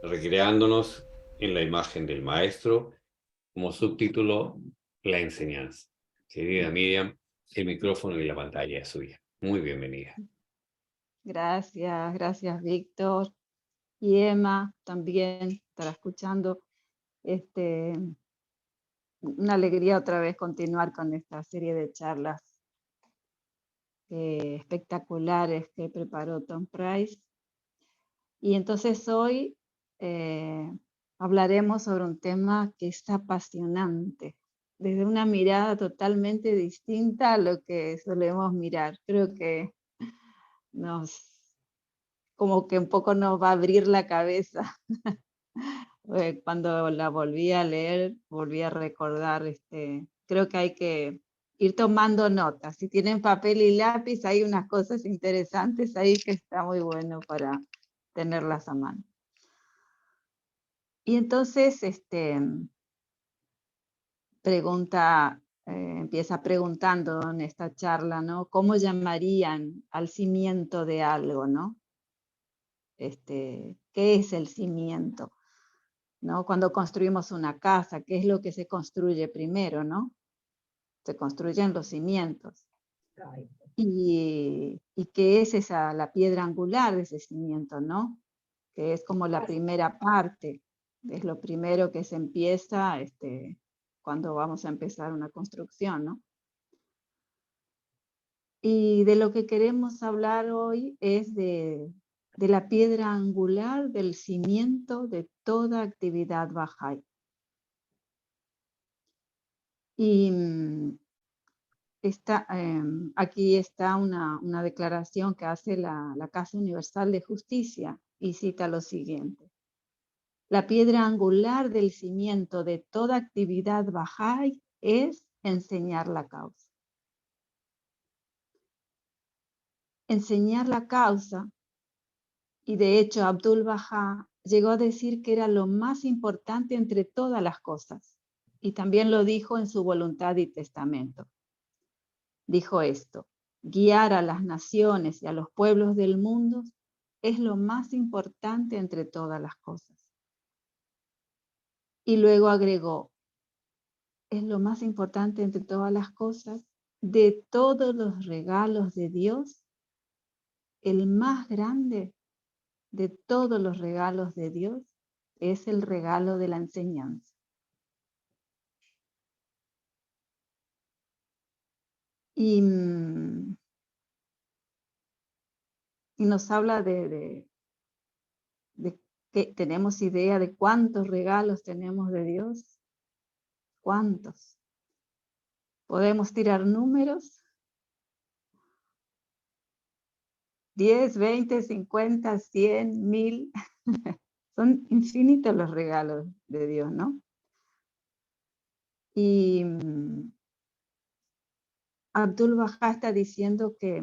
recreándonos en la imagen del maestro, como subtítulo, la enseñanza. Querida Miriam, el micrófono y la pantalla es suya. Muy bienvenida. Gracias, gracias Víctor y Emma también estará escuchando. Una alegría otra vez continuar con esta serie de charlas espectaculares que preparó Tom Price. Y entonces hoy hablaremos sobre un tema que es apasionante, desde una mirada totalmente distinta a lo que solemos mirar. Creo que como que un poco nos va a abrir la cabeza. Cuando la volví a leer, volví a recordar, creo que hay que ir tomando notas. Si tienen papel y lápiz, hay unas cosas interesantes ahí que está muy bueno para tenerlas a mano. Y entonces, empieza preguntando en esta charla, ¿no? ¿Cómo llamarían al cimiento de algo, no? ¿Qué es el cimiento? ¿No? Cuando construimos una casa, ¿qué es lo que se construye primero, no? Se construyen los cimientos. ¿Y qué es la piedra angular de ese cimiento, no? Que es como la primera parte, es lo primero que se empieza cuando vamos a empezar una construcción, ¿no? Y de lo que queremos hablar hoy es de la piedra angular del cimiento de toda actividad Bahá'í. Y aquí está una declaración que hace la Casa Universal de Justicia y cita lo siguiente. La piedra angular del cimiento de toda actividad Bahá'í es enseñar la causa. Enseñar la causa, y de hecho Abdul Bahá llegó a decir que era lo más importante entre todas las cosas, y también lo dijo en su voluntad y testamento. Dijo esto: guiar a las naciones y a los pueblos del mundo es lo más importante entre todas las cosas. Y luego agregó, es lo más importante entre todas las cosas, de todos los regalos de Dios, el más grande de todos los regalos de Dios es el regalo de la enseñanza. Y nos habla de que tenemos idea de cuántos regalos tenemos de Dios. ¿Cuántos? ¿Podemos tirar números? 10, 20, 50, 100, 1000. Son infinitos los regalos de Dios, ¿no? Y Abdul Bahá está diciendo que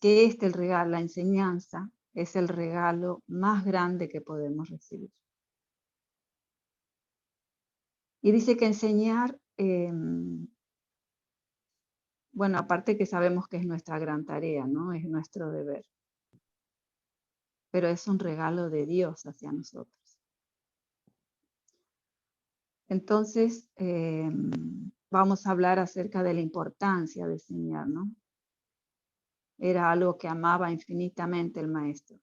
el regalo, la enseñanza, es el regalo más grande que podemos recibir. Y dice que enseñar, bueno, aparte que sabemos que es nuestra gran tarea, ¿no? Es nuestro deber. Pero es un regalo de Dios hacia nosotros. Entonces, vamos a hablar acerca de la importancia de enseñar, ¿no? Era algo que amaba infinitamente el maestro.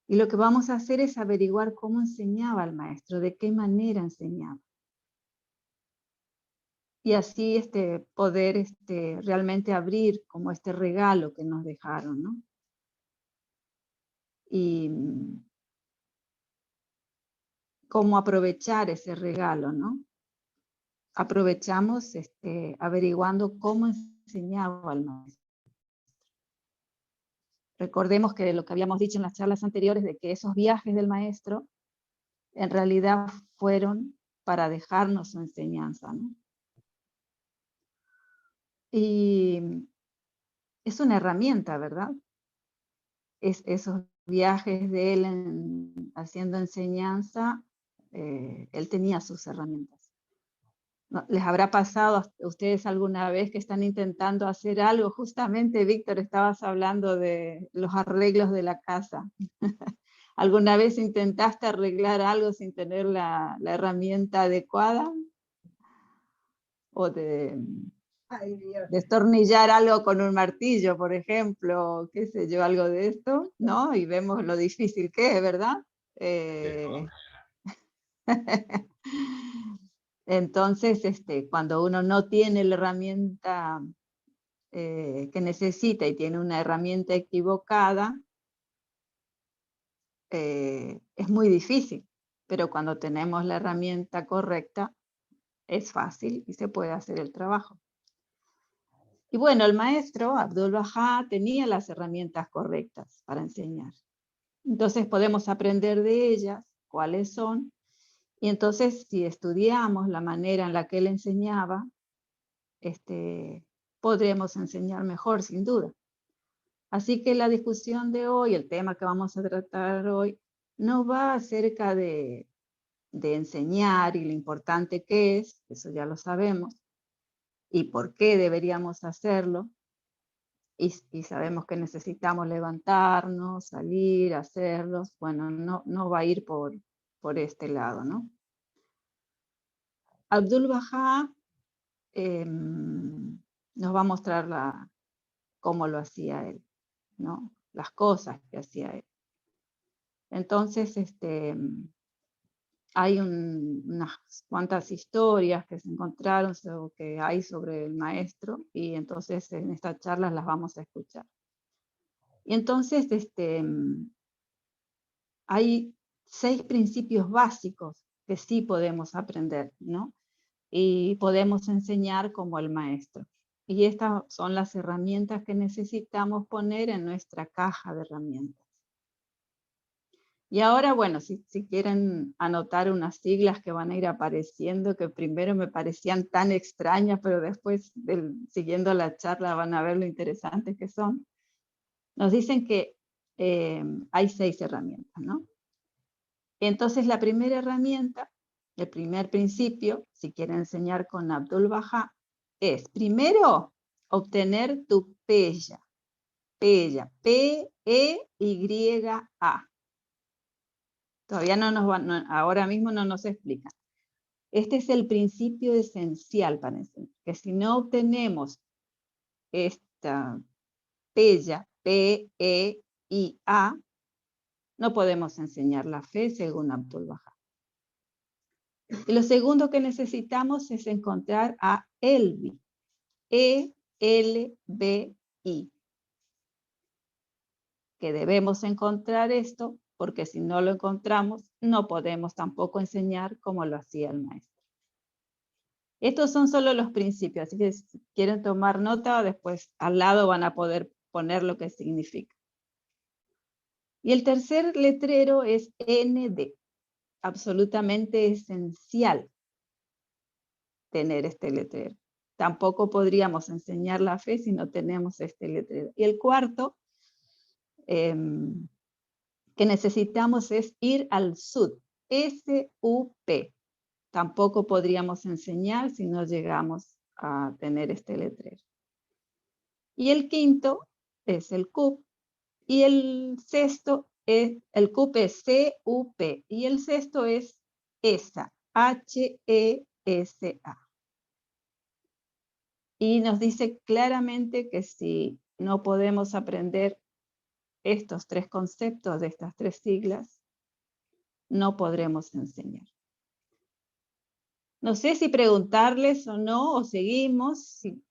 Y lo que vamos a hacer es averiguar cómo enseñaba el maestro, de qué manera enseñaba. Y así poder realmente abrir como este regalo que nos dejaron, ¿no? Y cómo aprovechar ese regalo, ¿no? Aprovechamos averiguando cómo enseñaba el maestro. Recordemos que lo que habíamos dicho en las charlas anteriores, de que esos viajes del maestro en realidad fueron para dejarnos su enseñanza, ¿no? Y es una herramienta, ¿verdad? Esos viajes de él haciendo enseñanza, él tenía sus herramientas. ¿Les habrá pasado a ustedes alguna vez que están intentando hacer algo? Justamente, Víctor, estabas hablando de los arreglos de la casa. ¿Alguna vez intentaste arreglar algo sin tener la herramienta adecuada? ¿O Ay, Dios. destornillar algo con un martillo, por ejemplo? ¿Qué sé yo, algo de esto? ¿No? Y vemos lo difícil que es, ¿verdad? Entonces, cuando uno no tiene la herramienta que necesita y tiene una herramienta equivocada, es muy difícil, pero cuando tenemos la herramienta correcta, es fácil y se puede hacer el trabajo. Y bueno, el maestro Abdul Baha tenía las herramientas correctas para enseñar. Entonces podemos aprender de ellas cuáles son, y entonces si estudiamos la manera en la que él enseñaba, podremos enseñar mejor, sin duda. Así que la discusión de hoy, el tema que vamos a tratar hoy, no va acerca de enseñar y lo importante que es, eso ya lo sabemos, y por qué deberíamos hacerlo, y sabemos que necesitamos levantarnos, salir, hacerlos. Bueno, no va a ir por este lado, ¿no? Abdul Baha nos va a mostrar cómo lo hacía él, ¿no? Las cosas que hacía él. Entonces, hay unas cuantas historias que se encontraron, que hay sobre el maestro, y entonces en estas charlas las vamos a escuchar. Y entonces hay 6 principios básicos que sí podemos aprender, ¿no? Y podemos enseñar como el maestro. Y estas son las herramientas que necesitamos poner en nuestra caja de herramientas. Y ahora, bueno, si quieren anotar unas siglas que van a ir apareciendo, que primero me parecían tan extrañas, pero después, siguiendo la charla, van a ver lo interesantes que son. Nos dicen que hay 6 herramientas, ¿no? Entonces, la primera herramienta, el primer principio, si quieren enseñar con Abdul Baha, es primero obtener tu peya, P-E-Y-A. Todavía ahora mismo no nos explican. Este es el principio esencial para enseñar, que si no obtenemos esta peya, P-E-I-A, no podemos enseñar la fe según Abdul Baha. Y lo segundo que necesitamos es encontrar a Elbi, E-L-B-I. Que debemos encontrar esto, porque si no lo encontramos, no podemos tampoco enseñar como lo hacía el maestro. Estos son solo los principios, así que si quieren tomar nota, después al lado van a poder poner lo que significa. Y el tercer letrero es ND, absolutamente esencial tener este letrero. Tampoco podríamos enseñar la fe si no tenemos este letrero. Y el cuarto que necesitamos es ir al sud, S-U-P. Tampoco podríamos enseñar si no llegamos a tener este letrero. Y el quinto es el CUP, y el sexto es, el CUP es C-U-P, y el sexto es ESA, H-E-S-A. Y nos dice claramente que si no podemos aprender estos 3 conceptos de estas 3 siglas, no podremos enseñar. No sé si preguntarles o no, o seguimos, si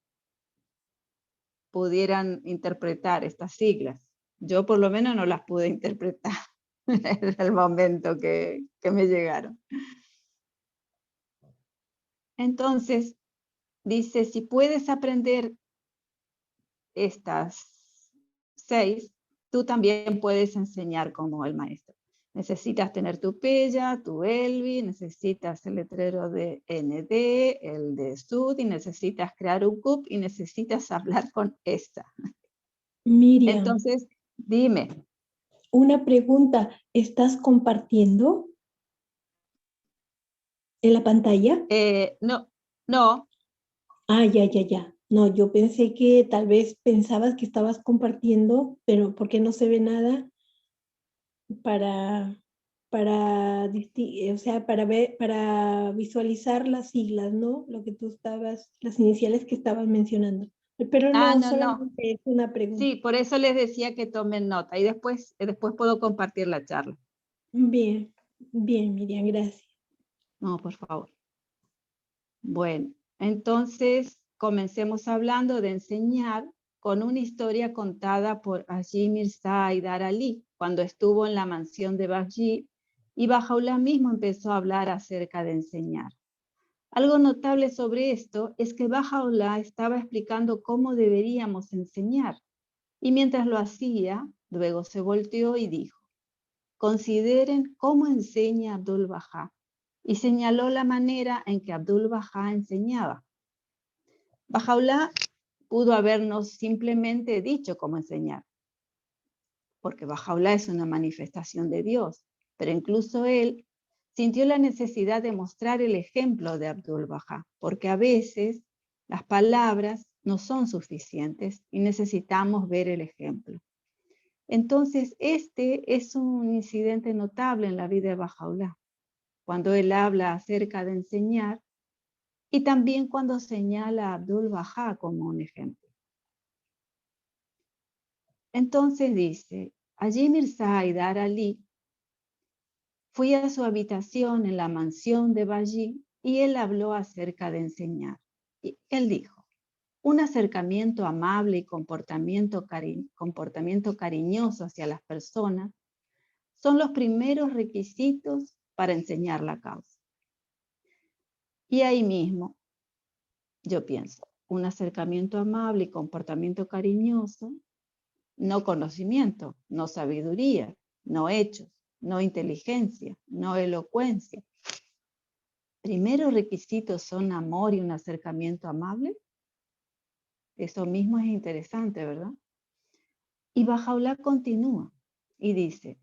pudieran interpretar estas siglas. Yo por lo menos no las pude interpretar en el momento que me llegaron. Entonces, dice, si puedes aprender estas 6, tú también puedes enseñar como el maestro. Necesitas tener tu peya, tu Elbi, necesitas el letrero de ND, el de Sud, y necesitas crear un CUP, y necesitas hablar con esta. Miriam. Entonces, dime. Una pregunta, ¿estás compartiendo en la pantalla? No. Ah, ya. No, yo pensé que tal vez pensabas que estabas compartiendo, pero porque no se ve nada. o sea, para visualizar las siglas, ¿no? Lo que tú estabas, las iniciales que estabas mencionando. Pero no, No. solamente es una pregunta. Sí, por eso les decía que tomen nota y después puedo compartir la charla. Bien, bien, Miriam, gracias. No, por favor. Bueno, entonces comencemos hablando de enseñar con una historia contada por Haji Mirza Haidar Ali cuando estuvo en la mansión de Baji y Bahá'u'lláh mismo empezó a hablar acerca de enseñar. Algo notable sobre esto es que Bahá'u'lláh estaba explicando cómo deberíamos enseñar y mientras lo hacía, luego se volteó y dijo: consideren cómo enseña Abdul-Bahá, y señaló la manera en que Abdul-Bahá enseñaba. Bahá'u'lláh pudo habernos simplemente dicho cómo enseñar, porque Bahá'u'lláh es una manifestación de Dios, pero incluso él sintió la necesidad de mostrar el ejemplo de Abdul-Bahá, porque a veces las palabras no son suficientes y necesitamos ver el ejemplo. Entonces, este es un incidente notable en la vida de Bahá'u'lláh, cuando él habla acerca de enseñar y también cuando señala a Abdul-Bahá como un ejemplo. Entonces dice: Haji Mirza Haidar Ali, fui a su habitación en la mansión de Baji y él habló acerca de enseñar. Y él dijo: un acercamiento amable y comportamiento cariñoso hacia las personas son los primeros requisitos para enseñar la causa. Y ahí mismo, yo pienso, un acercamiento amable y comportamiento cariñoso, no conocimiento, no sabiduría, no hechos, no inteligencia, no elocuencia. Primeros requisitos son amor y un acercamiento amable. Eso mismo es interesante, ¿verdad? Y Bahá'u'lláh continúa y dice: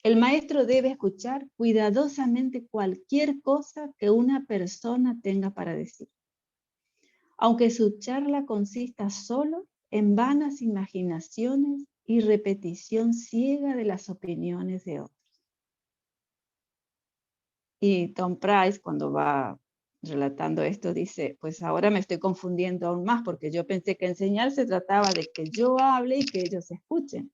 el maestro debe escuchar cuidadosamente cualquier cosa que una persona tenga para decir, aunque su charla consista solo en vanas imaginaciones y repetición ciega de las opiniones de otros. Y Tom Price, cuando va relatando esto, dice: pues ahora me estoy confundiendo aún más, porque yo pensé que enseñar se trataba de que yo hable y que ellos escuchen.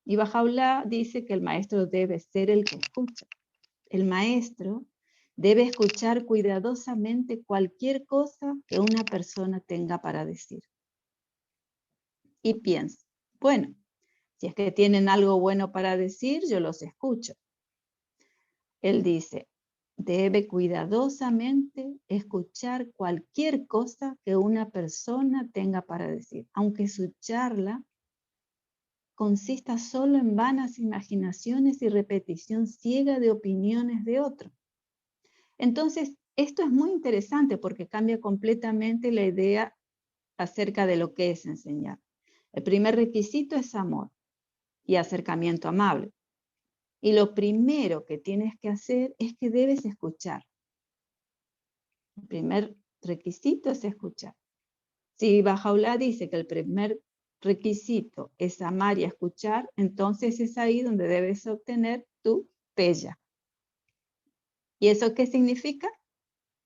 Y Bahá'u'lláh dice que el maestro debe ser el que escucha. El maestro debe escuchar cuidadosamente cualquier cosa que una persona tenga para decir. Y piensa: bueno, si es que tienen algo bueno para decir, yo los escucho. Él dice: debe cuidadosamente escuchar cualquier cosa que una persona tenga para decir, aunque su charla consista solo en vanas imaginaciones y repetición ciega de opiniones de otro. Entonces, esto es muy interesante porque cambia completamente la idea acerca de lo que es enseñar. El primer requisito es amor y acercamiento amable. Y lo primero que tienes que hacer es que debes escuchar. El primer requisito es escuchar. Si Bahá'u'lláh dice que el primer requisito es amar y escuchar, entonces es ahí donde debes obtener tu teya. ¿Y eso qué significa?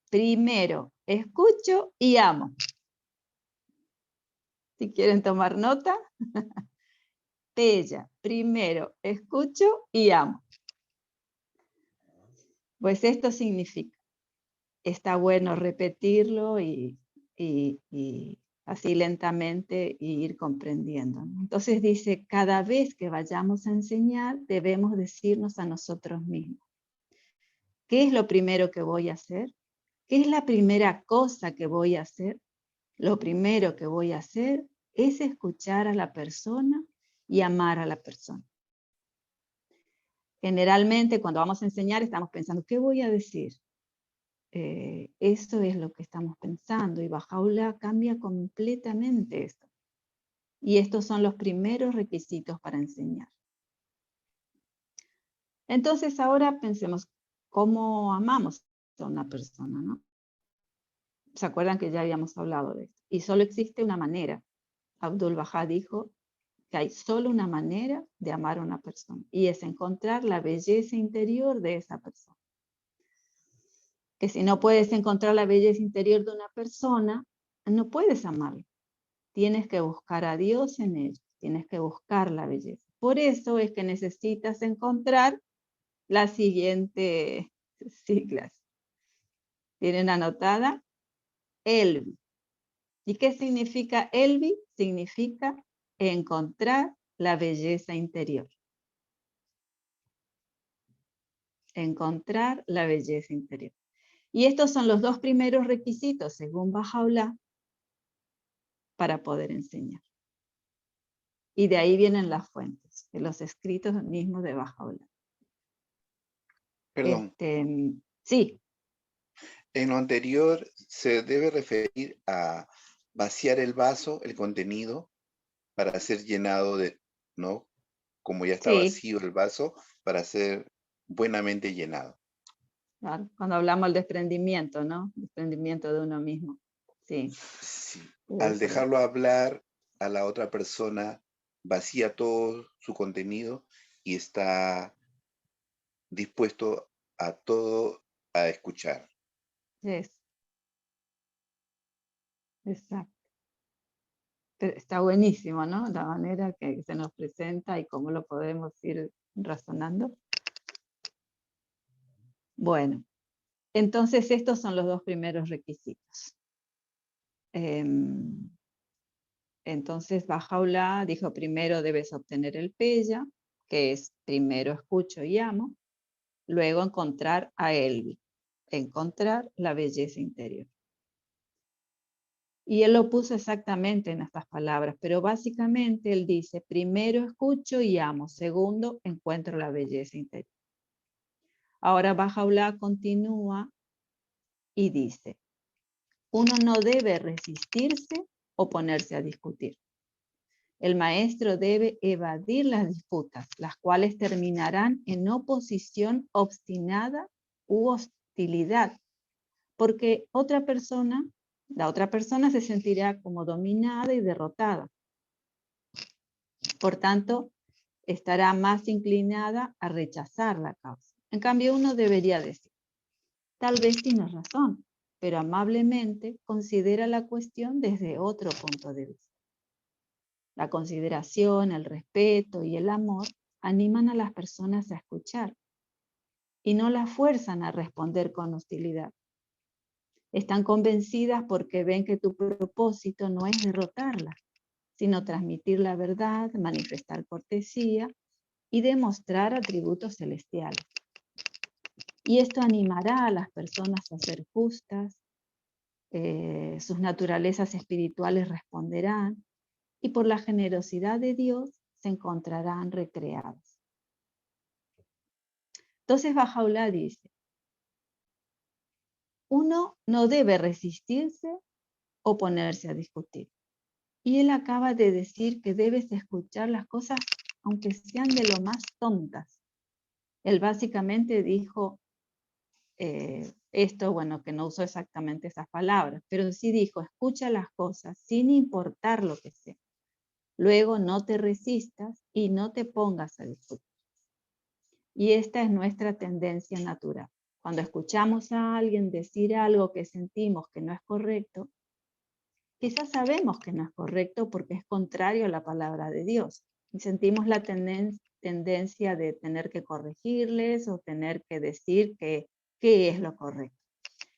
Primero, escucho y amo. Si quieren tomar nota, teya, primero, escucho y amo. Pues esto significa, está bueno repetirlo y así lentamente y ir comprendiendo. Entonces dice: cada vez que vayamos a enseñar, debemos decirnos a nosotros mismos: ¿qué es lo primero que voy a hacer? ¿Qué es la primera cosa que voy a hacer? Lo primero que voy a hacer es escuchar a la persona y amar a la persona. Generalmente cuando vamos a enseñar estamos pensando: ¿qué voy a decir? Eso es lo que estamos pensando, y Bahá'u'lláh cambia completamente esto. Y estos son los primeros requisitos para enseñar. Entonces ahora pensemos cómo amamos a una persona, ¿no? ¿Se acuerdan que ya habíamos hablado de esto? Y solo existe una manera. Abdul-Bahá dijo: que hay solo una manera de amar a una persona, y es encontrar la belleza interior de esa persona. Que si no puedes encontrar la belleza interior de una persona, no puedes amarla. Tienes que buscar a Dios en ella, tienes que buscar la belleza. Por eso es que necesitas encontrar las siguientes siglas. ¿Tienen anotada? ELVI. ¿Y qué significa ELVI? Significa encontrar la belleza interior. Encontrar la belleza interior. Y estos son los dos primeros requisitos, según Baha'u'lláh, para poder enseñar. Y de ahí vienen las fuentes, de los escritos mismos de Baha'u'lláh. Perdón, Sí, en lo anterior se debe referir a vaciar el vaso, el contenido, para ser llenado de, ¿no? Como ya está sí, vacío el vaso, para ser buenamente llenado. claro, cuando hablamos del desprendimiento, ¿no? Desprendimiento de uno mismo. Sí. Sí. Eso Al es. dejarlo hablar a la otra persona, vacía todo su contenido y está dispuesto a todo a escuchar. Es. Exacto. Pero está buenísimo, ¿no? La manera que se nos presenta y cómo lo podemos ir razonando. Bueno, entonces estos son los dos primeros requisitos. Entonces Baha'u'lláh dijo, primero debes obtener el peya, que es primero escucho y amo, luego encontrar a Elvi, encontrar la belleza interior. Y él lo puso exactamente en estas palabras, pero básicamente él dice, primero escucho y amo, segundo encuentro la belleza interior. Ahora Baha'u'lláh continúa y dice, uno no debe resistirse o ponerse a discutir. El maestro debe evadir las disputas, las cuales terminarán en oposición obstinada u hostilidad, porque la otra persona se sentirá como dominada y derrotada. Por tanto, estará más inclinada a rechazar la causa. En cambio, uno debería decir, tal vez tienes razón, pero amablemente considera la cuestión desde otro punto de vista. La consideración, el respeto y el amor animan a las personas a escuchar y no las fuerzan a responder con hostilidad. Están convencidas porque ven que tu propósito no es derrotarla, sino transmitir la verdad, manifestar cortesía y demostrar atributos celestiales. Y esto animará a las personas a ser justas, sus naturalezas espirituales responderán y por la generosidad de Dios se encontrarán recreadas. Entonces Baha'u'lláh dice, uno no debe resistirse o ponerse a discutir. Y él acaba de decir que debes escuchar las cosas aunque sean de lo más tontas. Él básicamente dijo esto, bueno, que no usó exactamente esas palabras, pero sí dijo, escucha las cosas sin importar lo que sea. Luego no te resistas y no te pongas a discutir. Y esta es nuestra tendencia natural. Cuando escuchamos a alguien decir algo que sentimos que no es correcto, quizás sabemos que no es correcto porque es contrario a la palabra de Dios. Y sentimos la tendencia de tener que corregirles o tener que decir qué es lo correcto.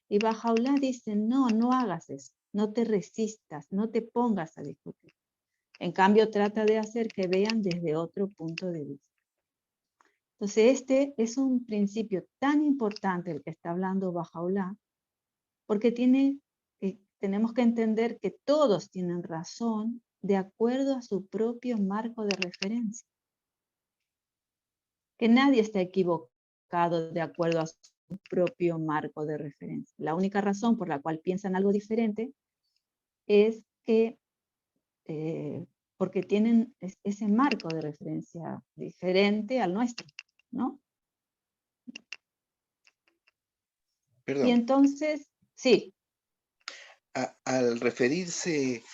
Y Baha'u'lláh dice, no hagas eso, no te resistas, no te pongas a discutir. En cambio, trata de hacer que vean desde otro punto de vista. Entonces, este es un principio tan importante el que está hablando Baha'u'lláh, porque tenemos que entender que todos tienen razón de acuerdo a su propio marco de referencia. Que nadie está equivocado de acuerdo a su propio marco de referencia. La única razón por la cual piensan algo diferente es que porque tienen ese marco de referencia diferente al nuestro, ¿no? Perdón. Y entonces, sí. Al referirse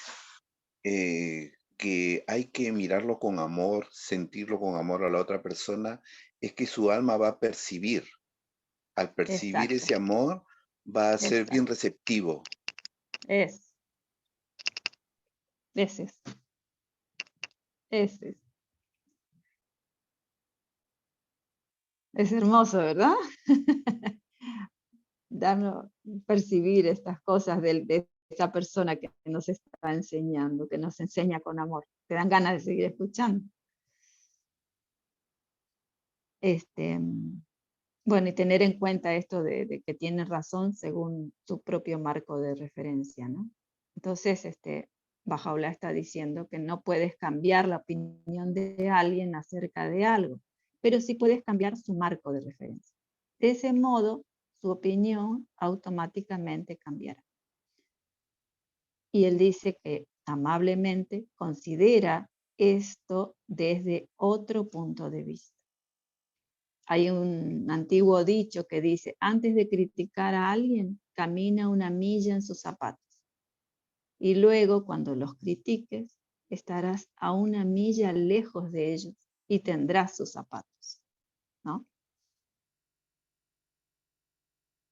que hay que mirarlo con amor, sentirlo con amor a la otra persona, es que su alma va a percibir. Al percibir Exacto, ese amor, va a ser bien exacto. receptivo. Ese es. Ese es. Es hermoso, ¿verdad? Darnos, percibir estas cosas de esa persona que nos está enseñando, que nos enseña con amor. Te dan ganas de seguir escuchando. Bueno, y tener en cuenta esto de que tiene razón según su propio marco de referencia, ¿no? Entonces, Bahá'u'lláh está diciendo que no puedes cambiar la opinión de alguien acerca de algo, pero sí puedes cambiar su marco de referencia. De ese modo, su opinión automáticamente cambiará. Y él dice que amablemente considera esto desde otro punto de vista. Hay un antiguo dicho que dice, antes de criticar a alguien, camina una milla en sus zapatos. Y luego, cuando los critiques, estarás a una milla lejos de ellos y tendrás sus zapatos, ¿no?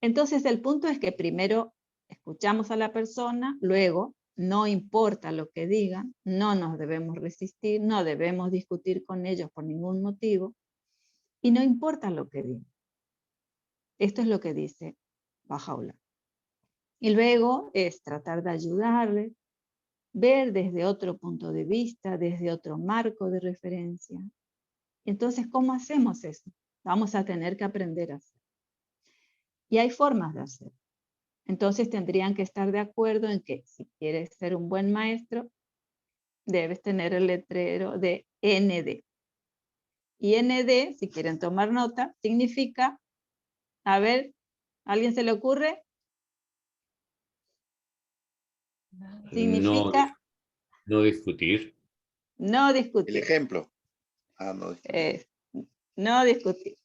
Entonces, el punto es que primero escuchamos a la persona, luego, no importa lo que digan, no nos debemos resistir, no debemos discutir con ellos por ningún motivo, y no importa lo que digan. Esto es lo que dice Bahá'u'lláh. Y luego es tratar de ayudarle, ver desde otro punto de vista, desde otro marco de referencia. Entonces, ¿cómo hacemos eso? Vamos a tener que aprender a hacer. Y hay formas de hacer. Entonces tendrían que estar de acuerdo en que si quieres ser un buen maestro, debes tener el letrero de ND. Y ND, si quieren tomar nota, significa, a ver, ¿a alguien se le ocurre? Significa No discutir. no El discutir. ejemplo. No. No discutir.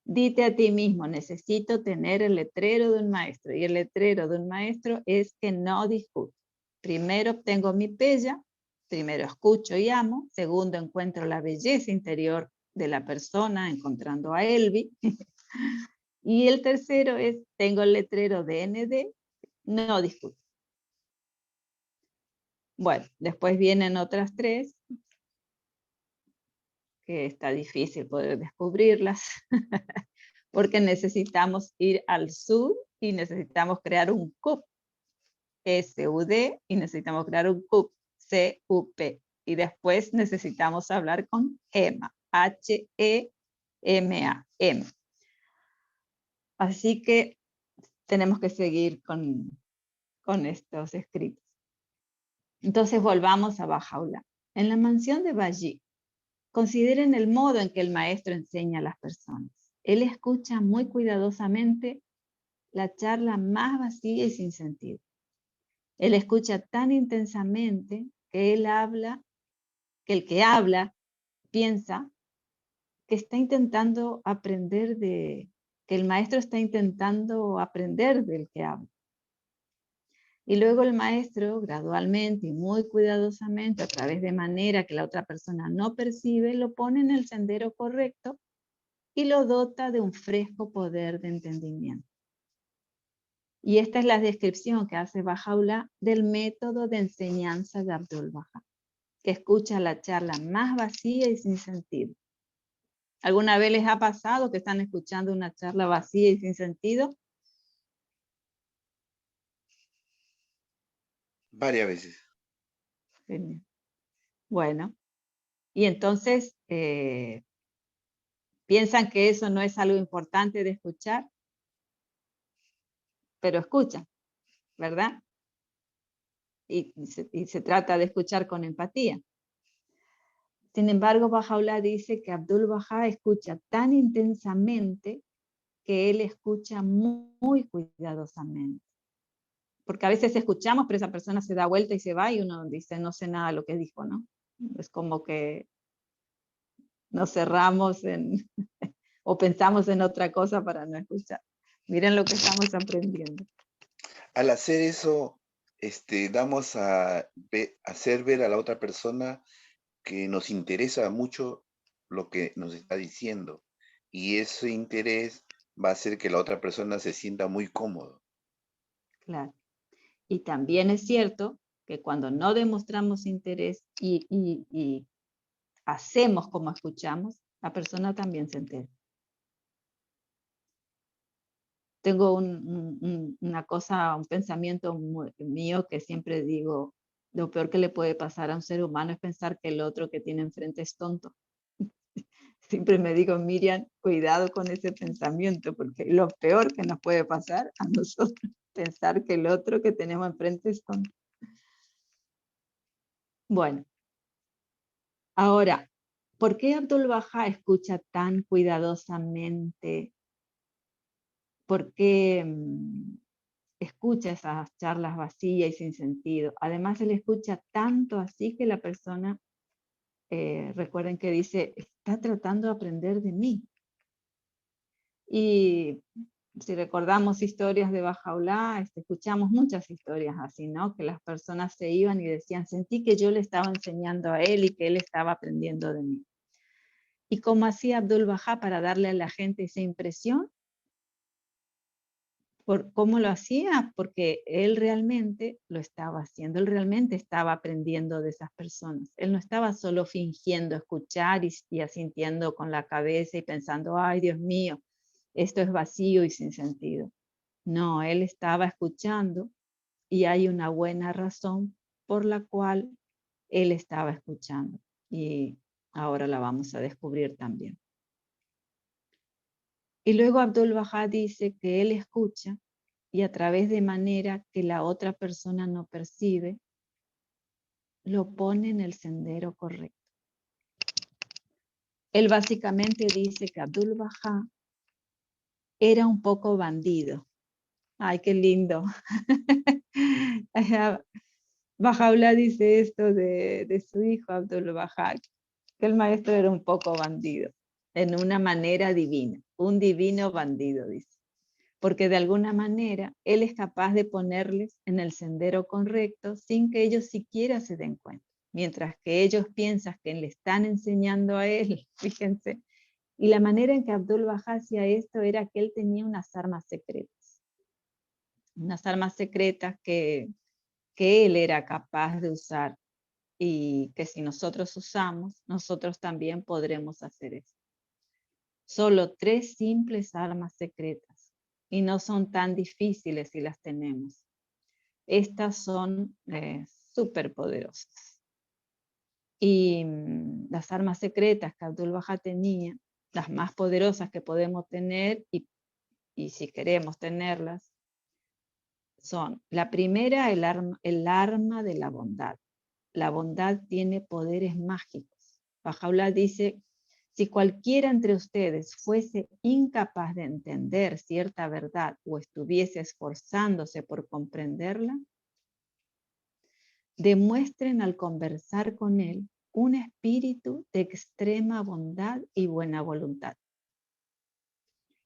Dite a ti mismo, necesito tener el letrero de un maestro. Y el letrero de un maestro es que no discuto. Primero obtengo mi pella, primero escucho y amo, segundo encuentro la belleza interior de la persona, encontrando a Elvi. Y el tercero es, tengo el letrero de ND, no discuto. Bueno, después vienen otras tres, que está difícil poder descubrirlas, porque necesitamos ir al sur y necesitamos crear un CUP, SUD, y necesitamos crear un CUP, CUP, y después necesitamos hablar con Hema, HEMA, M. Así que tenemos que seguir con estos escritos. Entonces volvamos a Bahá'u'lláh. En la mansión de Bayi, consideren el modo en que el maestro enseña a las personas. Él escucha muy cuidadosamente la charla más vacía y sin sentido. Él escucha tan intensamente que el que habla piensa que está intentando aprender que el maestro está intentando aprender del que habla. Y luego el maestro, gradualmente y muy cuidadosamente, a través de manera que la otra persona no percibe, lo pone en el sendero correcto y lo dota de un fresco poder de entendimiento. Y esta es la descripción que hace Bahá'u'lláh del método de enseñanza de Abdu'l-Bahá, que escucha la charla más vacía y sin sentido. ¿Alguna vez les ha pasado que están escuchando una charla vacía y sin sentido? Varias veces. Genial. Bueno, y entonces piensan que eso no es algo importante de escuchar, pero escuchan, ¿verdad? Y se trata de escuchar con empatía. Sin embargo, Bahá'u'lláh dice que Abdu'l-Bahá escucha tan intensamente que él escucha muy cuidadosamente. Porque a veces escuchamos, pero esa persona se da vuelta y se va y uno dice, no sé nada de lo que dijo, ¿no? Es como que nos cerramos o pensamos en otra cosa para no escuchar. Miren lo que estamos aprendiendo. Al hacer eso, damos a hacer ver a la otra persona que nos interesa mucho lo que nos está diciendo. Y ese interés va a hacer que la otra persona se sienta muy cómodo. Claro. Y también es cierto que cuando no demostramos interés y hacemos como escuchamos, la persona también se entera. Tengo una cosa, un pensamiento mío que siempre digo, lo peor que le puede pasar a un ser humano es pensar que el otro que tiene enfrente es tonto. Siempre me digo, Miriam, cuidado con ese pensamiento, porque lo peor que nos puede pasar a nosotros, pensar que el otro que tenemos enfrente es tonto. Bueno, ahora, ¿por qué Abdul Baha escucha tan cuidadosamente? ¿Por qué escucha esas charlas vacías y sin sentido? Además, él escucha tanto así que la persona, recuerden que dice, está tratando de aprender de mí. Y si recordamos historias de Bajaulá, escuchamos muchas historias así, ¿no? Que las personas se iban y decían, sentí que yo le estaba enseñando a él y que él estaba aprendiendo de mí. ¿Y cómo hacía Abdul Baha para darle a la gente esa impresión? ¿Cómo lo hacía? Porque él realmente lo estaba haciendo, él realmente estaba aprendiendo de esas personas. Él no estaba solo fingiendo escuchar y asintiendo con la cabeza y pensando, ay Dios mío, esto es vacío y sin sentido. No, él estaba escuchando y hay una buena razón por la cual él estaba escuchando. Y ahora la vamos a descubrir también. Y luego Abdul Baha dice que él escucha y a través de manera que la otra persona no percibe, lo pone en el sendero correcto. Él básicamente dice que Abdul Baha era un poco bandido. Ay, qué lindo. Bajaullah dice esto de su hijo Abdul Baha, que el maestro era un poco bandido, en una manera divina, un divino bandido, dice. Porque de alguna manera él es capaz de ponerles en el sendero correcto sin que ellos siquiera se den cuenta. Mientras que ellos piensan que le están enseñando a él, fíjense. Y la manera en que Abdul Baha hacía esto era que él tenía unas armas secretas. Unas armas secretas que él era capaz de usar y que si nosotros usamos, nosotros también podremos hacer eso. Solo 3 simples armas secretas y no son tan difíciles si las tenemos. Estas son súper poderosas. Y las armas secretas que Abdul Baha tenía, las más poderosas que podemos tener y si queremos tenerlas, son la primera, el arma de la bondad. La bondad tiene poderes mágicos. Bajaullah dice, si cualquiera entre ustedes fuese incapaz de entender cierta verdad o estuviese esforzándose por comprenderla, demuestren al conversar con él un espíritu de extrema bondad y buena voluntad.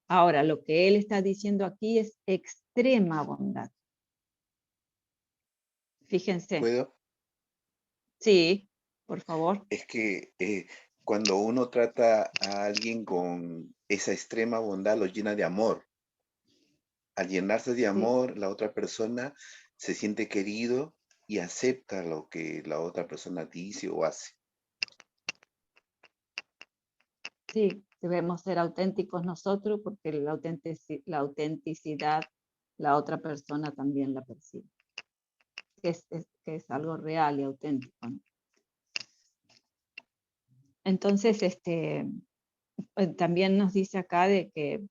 Ahora, lo que él está diciendo aquí es extrema bondad. Fíjense. ¿Puedo? Sí, por favor. Es que cuando uno trata a alguien con esa extrema bondad, lo llena de amor. Al llenarse de amor, la otra persona se siente querido y acepta lo que la otra persona dice o hace. Sí, debemos ser auténticos nosotros porque la autenticidad la otra persona también la percibe. Que es algo real y auténtico, ¿no? Entonces, también nos dice acá de que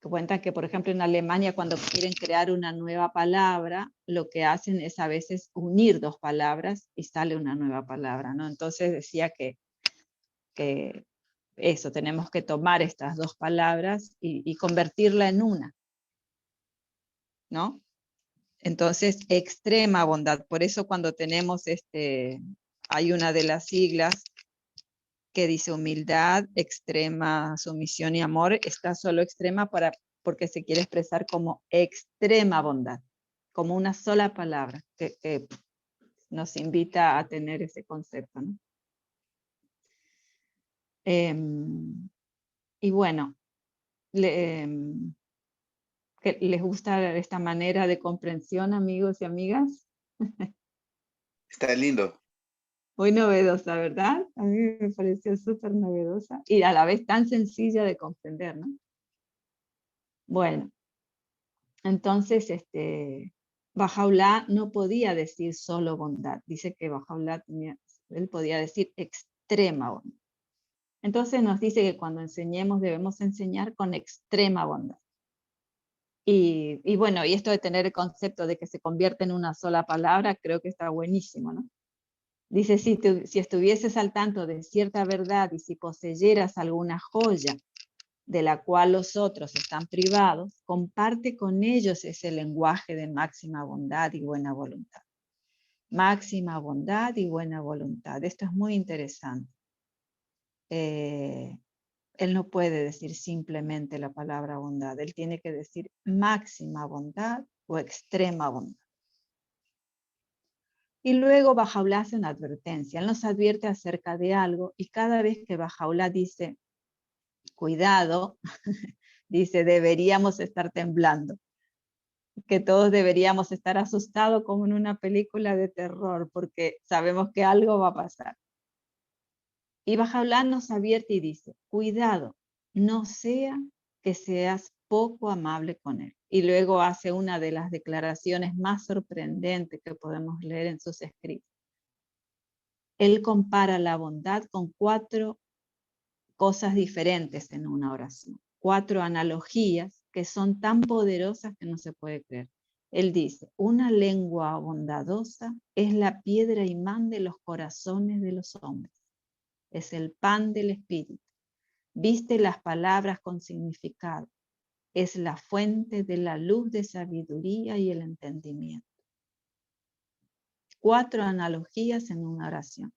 cuentan que, por ejemplo, en Alemania cuando quieren crear una nueva palabra, lo que hacen es a veces unir 2 palabras y sale una nueva palabra, ¿no? Entonces decía que eso, tenemos que tomar estas 2 palabras y convertirla en una, ¿no? Entonces, extrema bondad. Por eso cuando tenemos, hay una de las siglas que dice humildad, extrema sumisión y amor, está solo extrema porque se quiere expresar como extrema bondad. como una sola palabra que nos invita a tener ese concepto, ¿no? Y bueno, ¿les gusta esta manera de comprensión, amigos y amigas? Está lindo. Muy novedosa, ¿verdad? A mí me pareció súper novedosa y a la vez tan sencilla de comprender, ¿no? Bueno, entonces, Bahá'u'lláh no podía decir solo bondad. Dice que Bahá'u'lláh él podía decir extrema bondad. Entonces nos dice que cuando enseñemos debemos enseñar con extrema bondad. Y bueno, y esto de tener el concepto de que se convierte en una sola palabra, creo que está buenísimo, ¿no? Dice, si estuvieses al tanto de cierta verdad y si poseyeras alguna joya de la cual los otros están privados, comparte con ellos ese lenguaje de máxima bondad y buena voluntad. Máxima bondad y buena voluntad. Esto es muy interesante. Él no puede decir simplemente la palabra bondad, él tiene que decir máxima bondad o extrema bondad. Y luego Bahá'u'lláh hace una advertencia, él nos advierte acerca de algo y cada vez que Bahá'u'lláh dice, cuidado, dice, deberíamos estar temblando, que todos deberíamos estar asustados como en una película de terror, porque sabemos que algo va a pasar. Y Bahá'u'lláh nos advierte y dice, cuidado, no sea que seas poco amable con él. Y luego hace una de las declaraciones más sorprendentes que podemos leer en sus escritos. Él compara la bondad con 4 cosas diferentes en una oración, 4 analogías que son tan poderosas que no se puede creer. Él dice, una lengua bondadosa es la piedra imán de los corazones de los hombres. Es el pan del espíritu. Viste las palabras con significado. Es la fuente de la luz de sabiduría y el entendimiento. 4 analogías en una oración.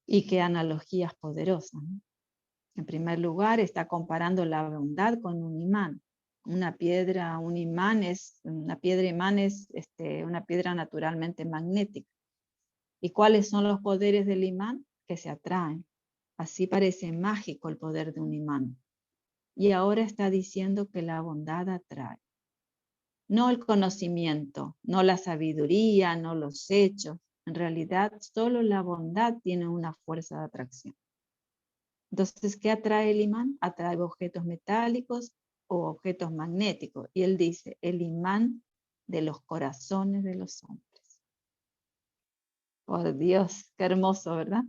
Y qué analogías poderosas, ¿no? En primer lugar, está comparando la bondad con un imán. Una piedra imán es una piedra naturalmente magnética. ¿Y cuáles son los poderes del imán? Que se atraen. Así parece mágico el poder de un imán. Y ahora está diciendo que la bondad atrae. No el conocimiento, no la sabiduría, no los hechos. En realidad, solo la bondad tiene una fuerza de atracción. Entonces, ¿qué atrae el imán? Atrae objetos metálicos o objetos magnéticos. Y él dice, el imán de los corazones de los hombres. Por Dios, qué hermoso, ¿verdad?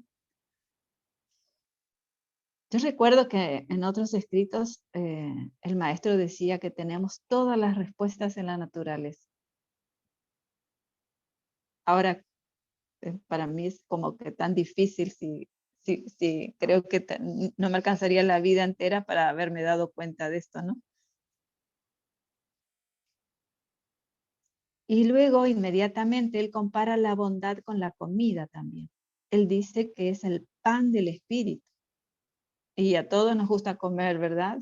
Yo recuerdo que en otros escritos el maestro decía que tenemos todas las respuestas en la naturaleza. Ahora, para mí es como que tan difícil si creo que no me alcanzaría la vida entera para haberme dado cuenta de esto, ¿no? Y luego inmediatamente él compara la bondad con la comida también. Él dice que es el pan del espíritu. Y a todos nos gusta comer, ¿verdad?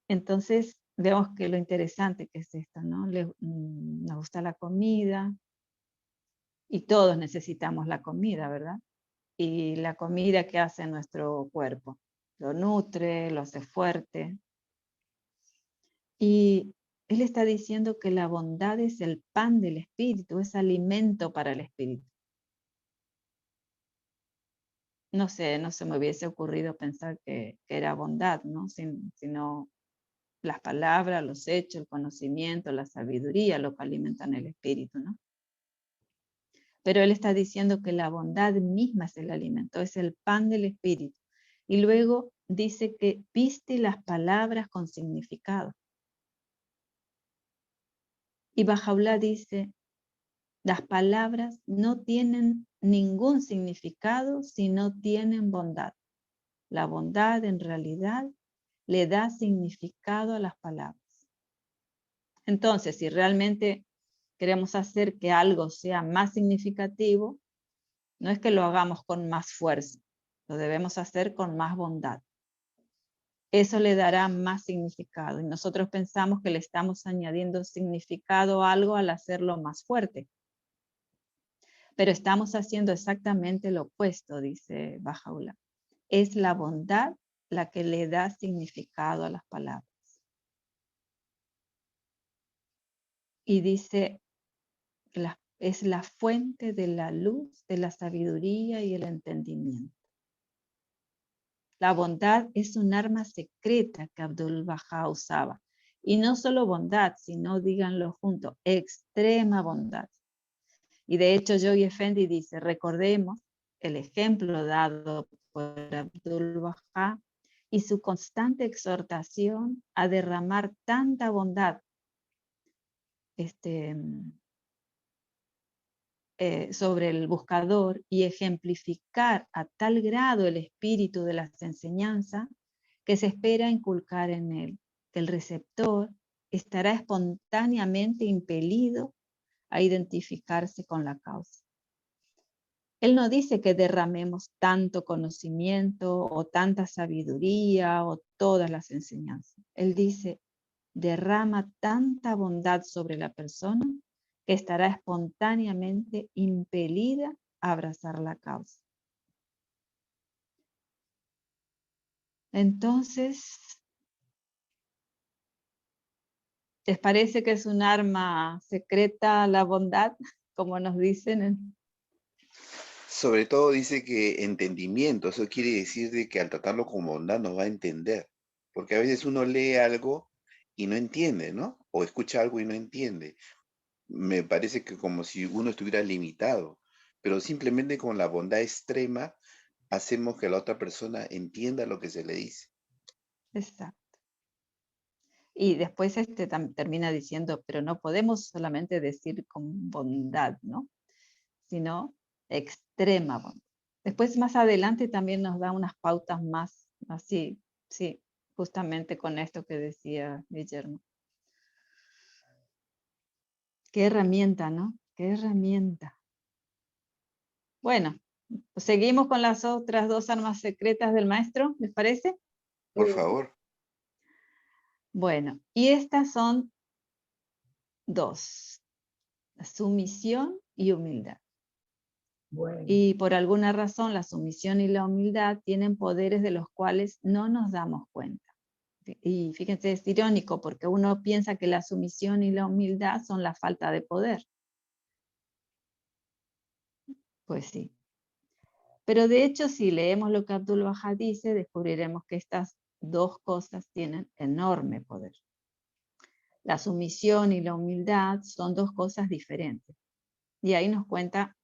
Entonces vemos que lo interesante que es esto, ¿no? Nos gusta la comida y todos necesitamos la comida, ¿verdad? Y la comida que hace nuestro cuerpo, lo nutre, lo hace fuerte. Y él está diciendo que la bondad es el pan del espíritu, es alimento para el espíritu. No sé, no se me hubiese ocurrido pensar que era bondad, ¿no? Sino las palabras, los hechos, el conocimiento, la sabiduría, lo que alimentan el espíritu, ¿no? Pero él está diciendo que la bondad misma es el alimento, es el pan del espíritu. Y luego dice que viste las palabras con significado. Y Bahá'u'lláh dice, las palabras no tienen ningún significado si no tienen bondad. La bondad en realidad le da significado a las palabras. Entonces, si realmente queremos hacer que algo sea más significativo, no es que lo hagamos con más fuerza, lo debemos hacer con más bondad. eso le dará más significado. Y nosotros pensamos que le estamos añadiendo significado a algo al hacerlo más fuerte. Pero estamos haciendo exactamente lo opuesto, dice Baha'u'lláh. Es la bondad la que le da significado a las palabras. Y dice, es la fuente de la luz, de la sabiduría y el entendimiento. La bondad es un arma secreta que Abdu'l-Bahá usaba. Y no solo bondad, sino, díganlo juntos, extrema bondad. Y de hecho, Joy Effendi dice, recordemos el ejemplo dado por Abdu'l-Bahá y su constante exhortación a derramar tanta bondad sobre el buscador y ejemplificar a tal grado el espíritu de las enseñanzas que se espera inculcar en él, que el receptor estará espontáneamente impelido a identificarse con la causa. Él no dice que derramemos tanto conocimiento o tanta sabiduría o todas las enseñanzas. Él dice, derrama tanta bondad sobre la persona que estará espontáneamente impelida a abrazar la causa. Entonces, ¿les parece que es un arma secreta la bondad, como nos dicen? Sobre todo dice que entendimiento, eso quiere decir de que al tratarlo con bondad nos va a entender. Porque a veces uno lee algo y no entiende, ¿no? O escucha algo y no entiende. Me parece que como si uno estuviera limitado, pero simplemente con la bondad extrema hacemos que la otra persona entienda lo que se le dice. Exacto. Y después termina diciendo, pero no podemos solamente decir con bondad, ¿no? Sino extrema bondad. Después más adelante también nos da unas pautas más así, sí, justamente con esto que decía Guillermo. Qué herramienta, ¿no? Qué herramienta. Bueno, pues seguimos con las otras dos armas secretas del maestro, ¿les parece? Por favor. Bueno, y estas son dos, sumisión y humildad. Bueno, Y por alguna razón la sumisión y la humildad tienen poderes de los cuales no nos damos cuenta. Y fíjense, es irónico porque uno piensa que la sumisión y la humildad son la falta de poder. Pues sí. Pero de hecho, si leemos lo que Abdu'l-Bahá dice, descubriremos que estas dos cosas tienen enorme poder. La sumisión y la humildad son dos cosas diferentes. Y ahí nos cuenta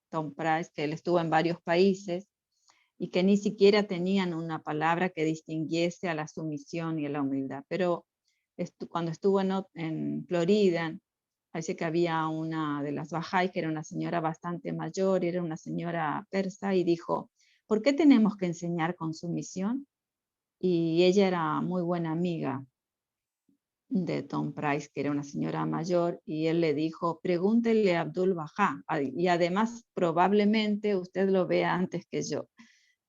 Tom Price que él estuvo en varios países y que ni siquiera tenían una palabra que distinguiese a la sumisión y a la humildad. Pero cuando estuvo en Florida, parece que había una de las Bahá'í que era una señora bastante mayor, y era una señora persa, y dijo, ¿por qué tenemos que enseñar con sumisión? Y ella era muy buena amiga de Tom Price, que era una señora mayor, y él le dijo, pregúntele a Abdu'l-Bahá, y además probablemente usted lo vea antes que yo.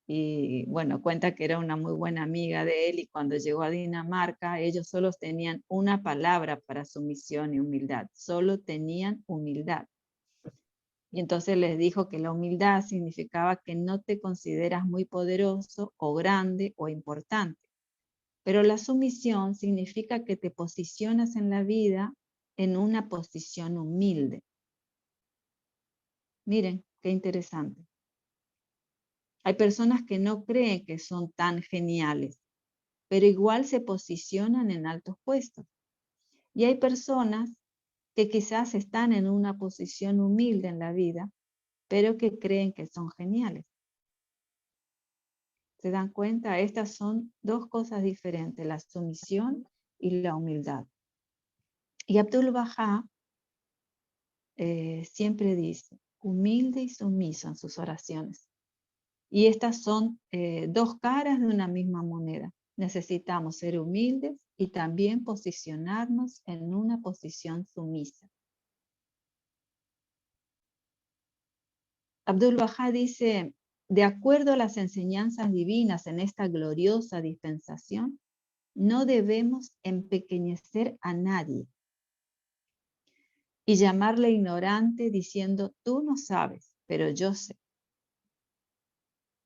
Y bueno, cuenta que era una muy buena amiga de él, y cuando llegó a Dinamarca, ellos solo tenían una palabra para sumisión y humildad, solo tenían humildad. Y entonces les dijo que la humildad significaba que no te consideras muy poderoso o grande o importante. Pero la sumisión significa que te posicionas en la vida en una posición humilde. Miren, qué interesante. Hay personas que no creen que son tan geniales, pero igual se posicionan en altos puestos. Y hay personas que quizás están en una posición humilde en la vida, pero que creen que son geniales. ¿Se dan cuenta? Estas son dos cosas diferentes, la sumisión y la humildad. Y Abdu'l-Bahá siempre dice, humilde y sumiso en sus oraciones. Y estas son dos caras de una misma moneda. Necesitamos ser humildes y también posicionarnos en una posición sumisa. Abdu'l-Bahá dice de acuerdo a las enseñanzas divinas en esta gloriosa dispensación, no debemos empequeñecer a nadie y llamarle ignorante diciendo, tú no sabes, pero yo sé.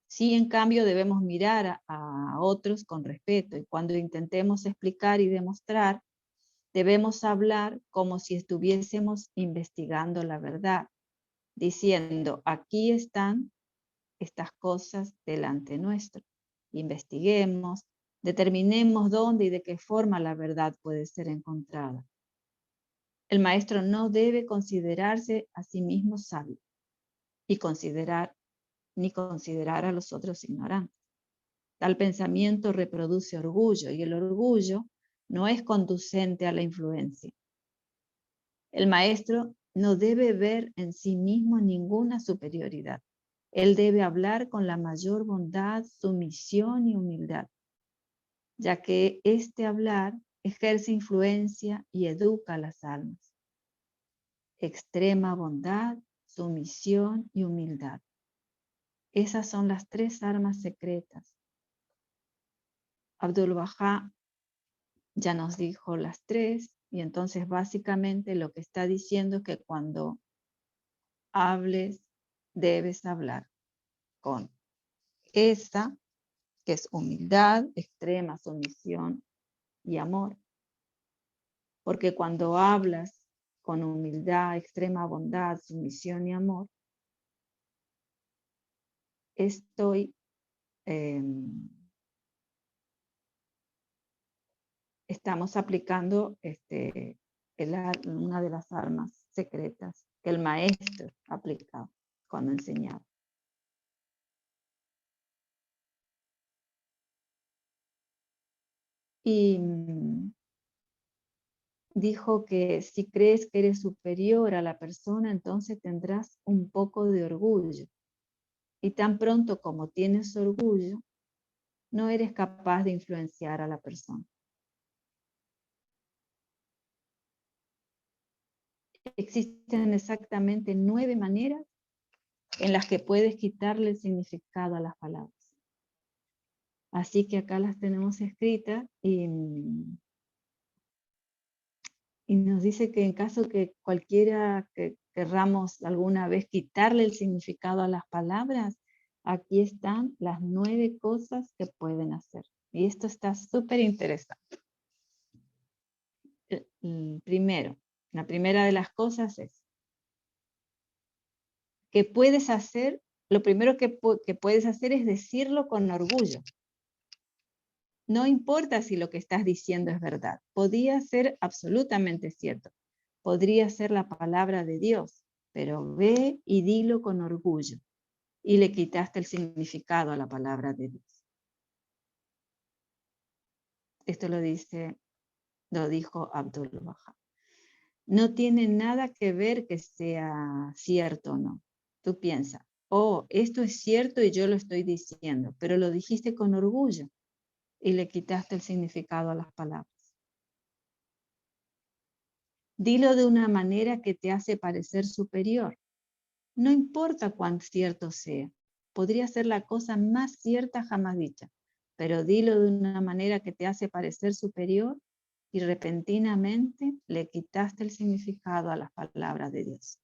Sí, en cambio, debemos mirar a otros con respeto y cuando intentemos explicar y demostrar, debemos hablar como si estuviésemos investigando la verdad, diciendo, aquí están estas cosas delante nuestro. Investiguemos, determinemos dónde y de qué forma la verdad puede ser encontrada. El maestro no debe considerarse a sí mismo sabio y ni considerar a los otros ignorantes. Tal pensamiento reproduce orgullo y el orgullo no es conducente a la influencia. El maestro no debe ver en sí mismo ninguna superioridad. Él debe hablar con la mayor bondad, sumisión y humildad, ya que este hablar ejerce influencia y educa a las almas. Extrema bondad, sumisión y humildad. Esas son las 3 armas secretas. Abdu'l-Bahá ya nos dijo las 3 y entonces básicamente lo que está diciendo es que cuando hables, debes hablar con esa, que es humildad, extrema sumisión y amor. Porque cuando hablas con humildad, extrema bondad, sumisión y amor, estamos aplicando una de las armas secretas que el maestro aplicaba cuando enseñaba. Y dijo que si crees que eres superior a la persona, entonces tendrás un poco de orgullo. Y tan pronto como tienes orgullo, no eres capaz de influenciar a la persona. Existen exactamente 9 maneras en las que puedes quitarle el significado a las palabras. Así que acá las tenemos escritas y nos dice que en caso que cualquiera que querramos alguna vez quitarle el significado a las palabras, aquí están las 9 cosas que pueden hacer. Y esto está súper interesante. Primero, la primera de las cosas es que puedes hacer, lo primero que puedes hacer es decirlo con orgullo. No importa si lo que estás diciendo es verdad. Podría ser absolutamente cierto. Podría ser la palabra de Dios, pero ve y dilo con orgullo. Y le quitaste el significado a la palabra de Dios. Esto lo dijo Abdu'l-Bahá. No tiene nada que ver que sea cierto o no. Tú piensas, oh, esto es cierto y yo lo estoy diciendo, pero lo dijiste con orgullo y le quitaste el significado a las palabras. Dilo de una manera que te hace parecer superior. No importa cuán cierto sea. Podría ser la cosa más cierta jamás dicha, pero dilo de una manera que te hace parecer superior y repentinamente le quitaste el significado a las palabras de Dios.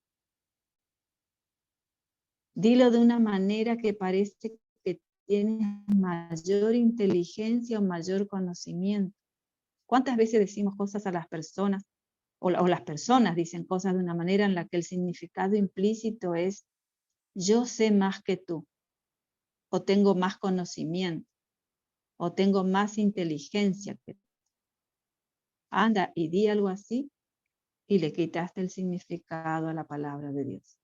Dilo de una manera que parece que tienes mayor inteligencia o mayor conocimiento. ¿Cuántas veces decimos cosas a las personas o las personas dicen cosas de una manera en la que el significado implícito es yo sé más que tú, o tengo más conocimiento, o tengo más inteligencia que tú? Anda y di algo así y le quitaste el significado a la palabra de Dios.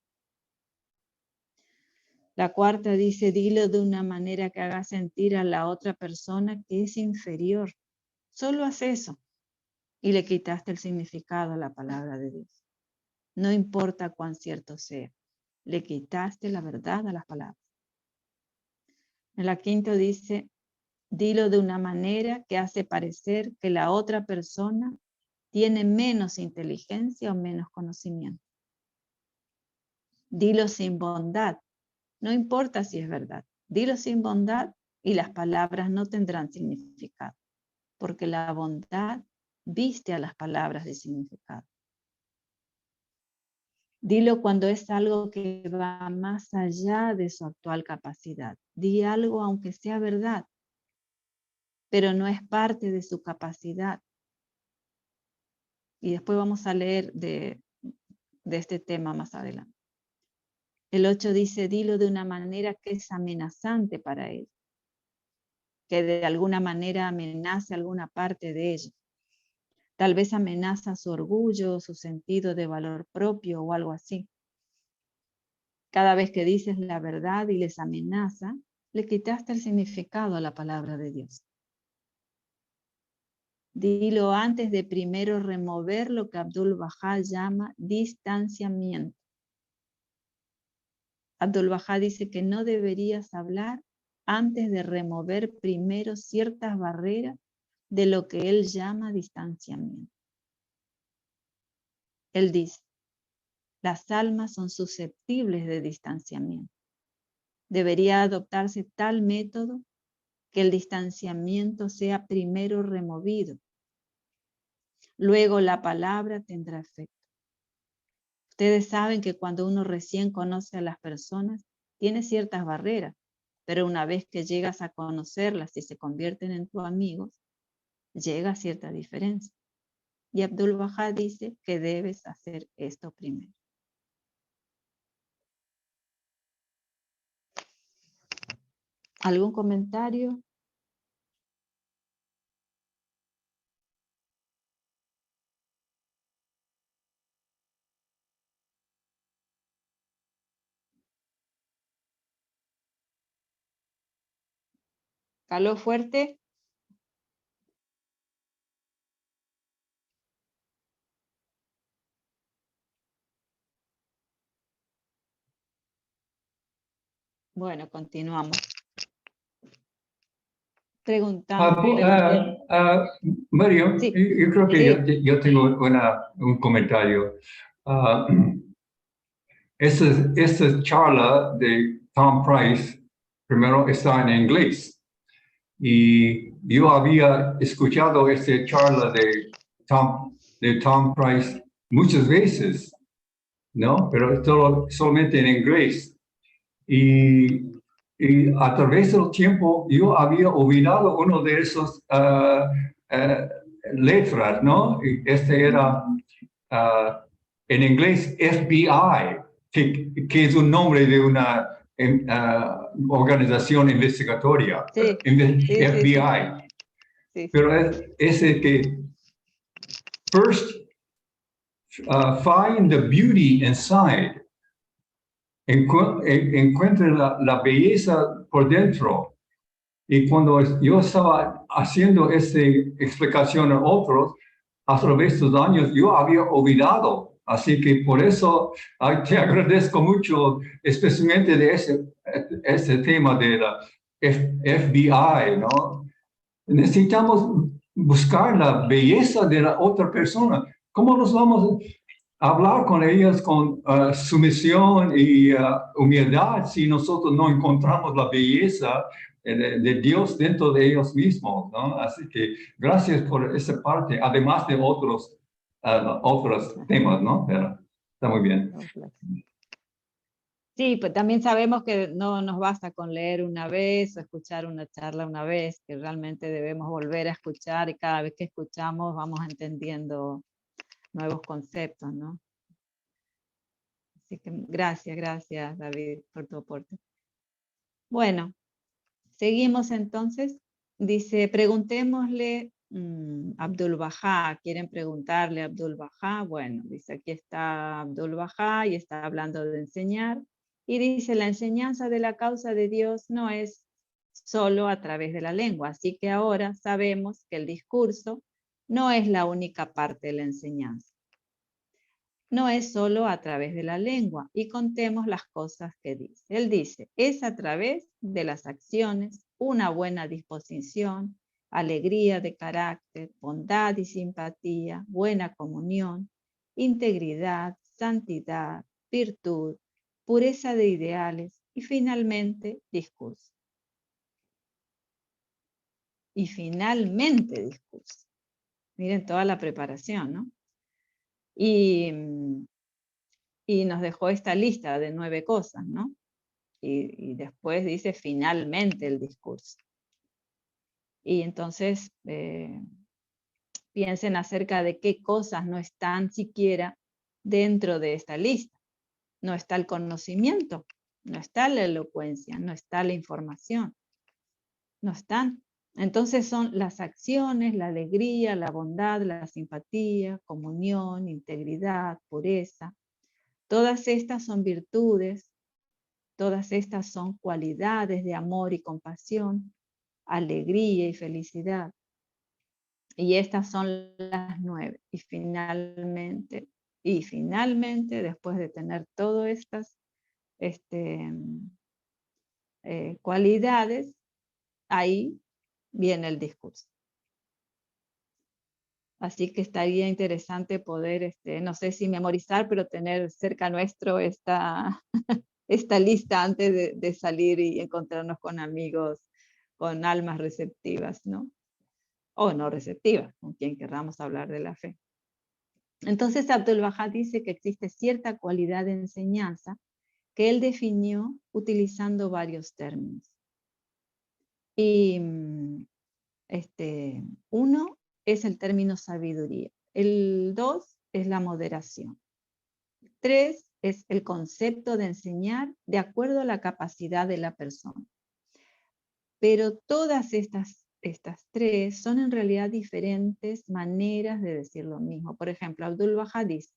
La cuarta dice, dilo de una manera que haga sentir a la otra persona que es inferior. Solo haz eso y le quitaste el significado a la palabra de Dios. No importa cuán cierto sea, le quitaste la verdad a las palabras. En la quinta dice, dilo de una manera que hace parecer que la otra persona tiene menos inteligencia o menos conocimiento. Dilo sin bondad No importa si es verdad. Dilo sin bondad y las palabras no tendrán significado, porque la bondad viste a las palabras de significado. Dilo cuando es algo que va más allá de su actual capacidad. Di algo aunque sea verdad, pero no es parte de su capacidad. Y después vamos a leer de este tema más adelante. El 8 dice, dilo de una manera que es amenazante para él, que de alguna manera amenace alguna parte de ella. Tal vez amenaza su orgullo, su sentido de valor propio o algo así. Cada vez que dices la verdad y les amenaza, le quitaste el significado a la palabra de Dios. Dilo antes de primero remover lo que Abdu'l-Bahá llama distanciamiento. Abdu'l-Bahá dice que no deberías hablar antes de remover primero ciertas barreras de lo que él llama distanciamiento. Él dice, las almas son susceptibles de distanciamiento. Debería adoptarse tal método que el distanciamiento sea primero removido. Luego la palabra tendrá efecto. Ustedes saben que cuando uno recién conoce a las personas, tiene ciertas barreras, pero una vez que llegas a conocerlas y se convierten en tus amigos, llega cierta diferencia. Y Abdu'l-Bahá dice que debes hacer esto primero. ¿Algún comentario? ¿Calor fuerte? Bueno, continuamos. Preguntando. Mario, Sí, yo creo que sí. yo tengo un comentario. Esta charla de Tom Price, primero está en inglés. Y yo había escuchado esta charla de Tom Price muchas veces, ¿no? Pero solamente en inglés. Y a través del tiempo yo había olvidado uno de esos letras, ¿no? Y este era en inglés FBI, que es un nombre de una organización investigatoria, Sí, FBI. sí. Pero es el que first find the beauty inside. Encuentre la belleza por dentro. Y cuando yo estaba haciendo esta explicación a otros, a través de los años, yo había olvidado. Así que por eso te agradezco mucho, especialmente de ese tema de la FBI, ¿no? Necesitamos buscar la belleza de la otra persona. ¿Cómo nos vamos a hablar con ellas con sumisión y humildad si nosotros no encontramos la belleza de Dios dentro de ellos mismos, ¿no? Así que gracias por esa parte, además de otros temas, ¿no? Pero está muy bien. Sí, pues también sabemos que no nos basta con leer una vez o escuchar una charla una vez, que realmente debemos volver a escuchar y cada vez que escuchamos vamos entendiendo nuevos conceptos, ¿no? Así que gracias David por tu aporte. Bueno, seguimos entonces. Dice, preguntémosle Abdu'l-Bahá, ¿quieren preguntarle a Abdu'l-Bahá? Bueno, dice, aquí está Abdu'l-Bahá y está hablando de enseñar. Y dice, la enseñanza de la causa de Dios no es solo a través de la lengua. Así que ahora sabemos que el discurso no es la única parte de la enseñanza. No es solo a través de la lengua. Y contemos las cosas que dice. Él dice, es a través de las acciones, una buena disposición, alegría de carácter, bondad y simpatía, buena comunión, integridad, santidad, virtud, pureza de ideales, y finalmente discurso. Y finalmente discurso. Miren toda la preparación, ¿no? Y nos dejó esta lista de 9 cosas, ¿no? Y después dice finalmente el discurso. Y entonces piensen acerca de qué cosas no están siquiera dentro de esta lista. No está el conocimiento, no está la elocuencia, no está la información, no están. Entonces son las acciones, la alegría, la bondad, la simpatía, comunión, integridad, pureza. Todas estas son virtudes, todas estas son cualidades de amor y compasión, alegría y felicidad. Y estas son las 9. Y finalmente, después de tener todas estas cualidades, ahí viene el discurso. Así que estaría interesante poder, no sé si memorizar, pero tener cerca nuestro esta lista antes de salir y encontrarnos con amigos, con almas receptivas, ¿no? O no receptivas, con quien querramos hablar de la fe. Entonces Abdu'l-Bahá dice que existe cierta cualidad de enseñanza que él definió utilizando varios términos. Y uno es el término sabiduría, el 2 es la moderación, 3 es el concepto de enseñar de acuerdo a la capacidad de la persona. Pero todas estas 3 son en realidad diferentes maneras de decir lo mismo. Por ejemplo, Abdu'l-Bahá dice,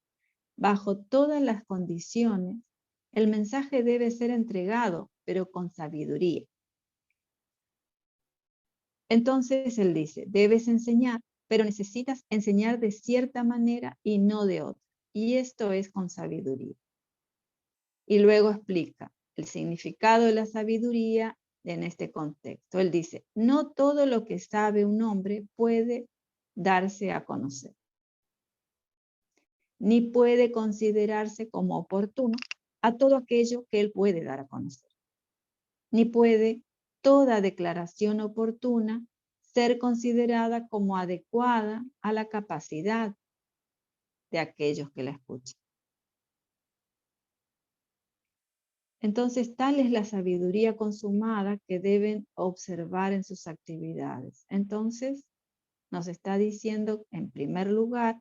bajo todas las condiciones, el mensaje debe ser entregado, pero con sabiduría. Entonces él dice, debes enseñar, pero necesitas enseñar de cierta manera y no de otra. Y esto es con sabiduría. Y luego explica el significado de la sabiduría en este contexto. Él dice, no todo lo que sabe un hombre puede darse a conocer, ni puede considerarse como oportuno a todo aquello que él puede dar a conocer, ni puede toda declaración oportuna ser considerada como adecuada a la capacidad de aquellos que la escuchan. Entonces, tal es la sabiduría consumada que deben observar en sus actividades. Entonces, nos está diciendo, en primer lugar,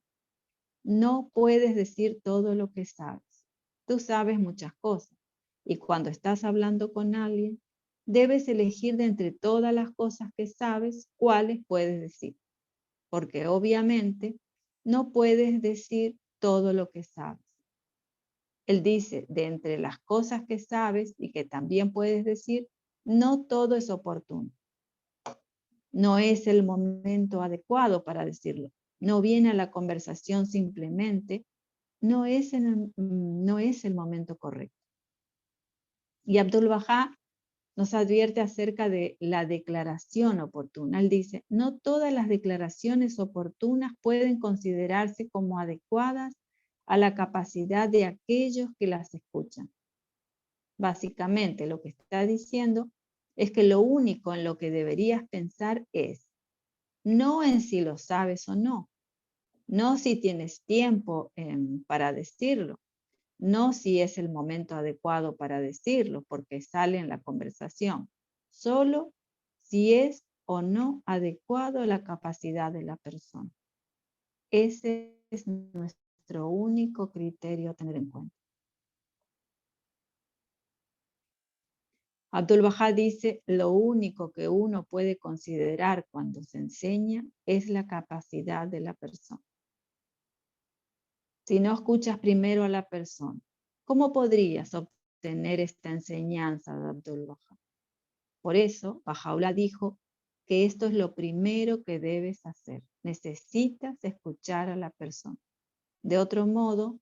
no puedes decir todo lo que sabes. Tú sabes muchas cosas. Y cuando estás hablando con alguien, debes elegir de entre todas las cosas que sabes, cuáles puedes decir. Porque obviamente no puedes decir todo lo que sabes. Él dice, de entre las cosas que sabes y que también puedes decir, no todo es oportuno. No es el momento adecuado para decirlo. No viene a la conversación simplemente. No es el momento correcto. Y Abdu'l-Bahá nos advierte acerca de la declaración oportuna. Él dice, no todas las declaraciones oportunas pueden considerarse como adecuadas a la capacidad de aquellos que las escuchan. Básicamente lo que está diciendo es que lo único en lo que deberías pensar es, no en si lo sabes o no, no si tienes tiempo para decirlo, no si es el momento adecuado para decirlo, porque sale en la conversación, solo si es o no adecuado a la capacidad de la persona. Ese es nuestro único criterio a tener en cuenta. Abdu'l-Bahá dice, lo único que uno puede considerar cuando se enseña es la capacidad de la persona. Si no escuchas primero a la persona, ¿cómo podrías obtener esta enseñanza de Abdu'l-Bahá? Por eso, Bahá'u'lláh dijo que esto es lo primero que debes hacer. Necesitas escuchar a la persona. De otro modo,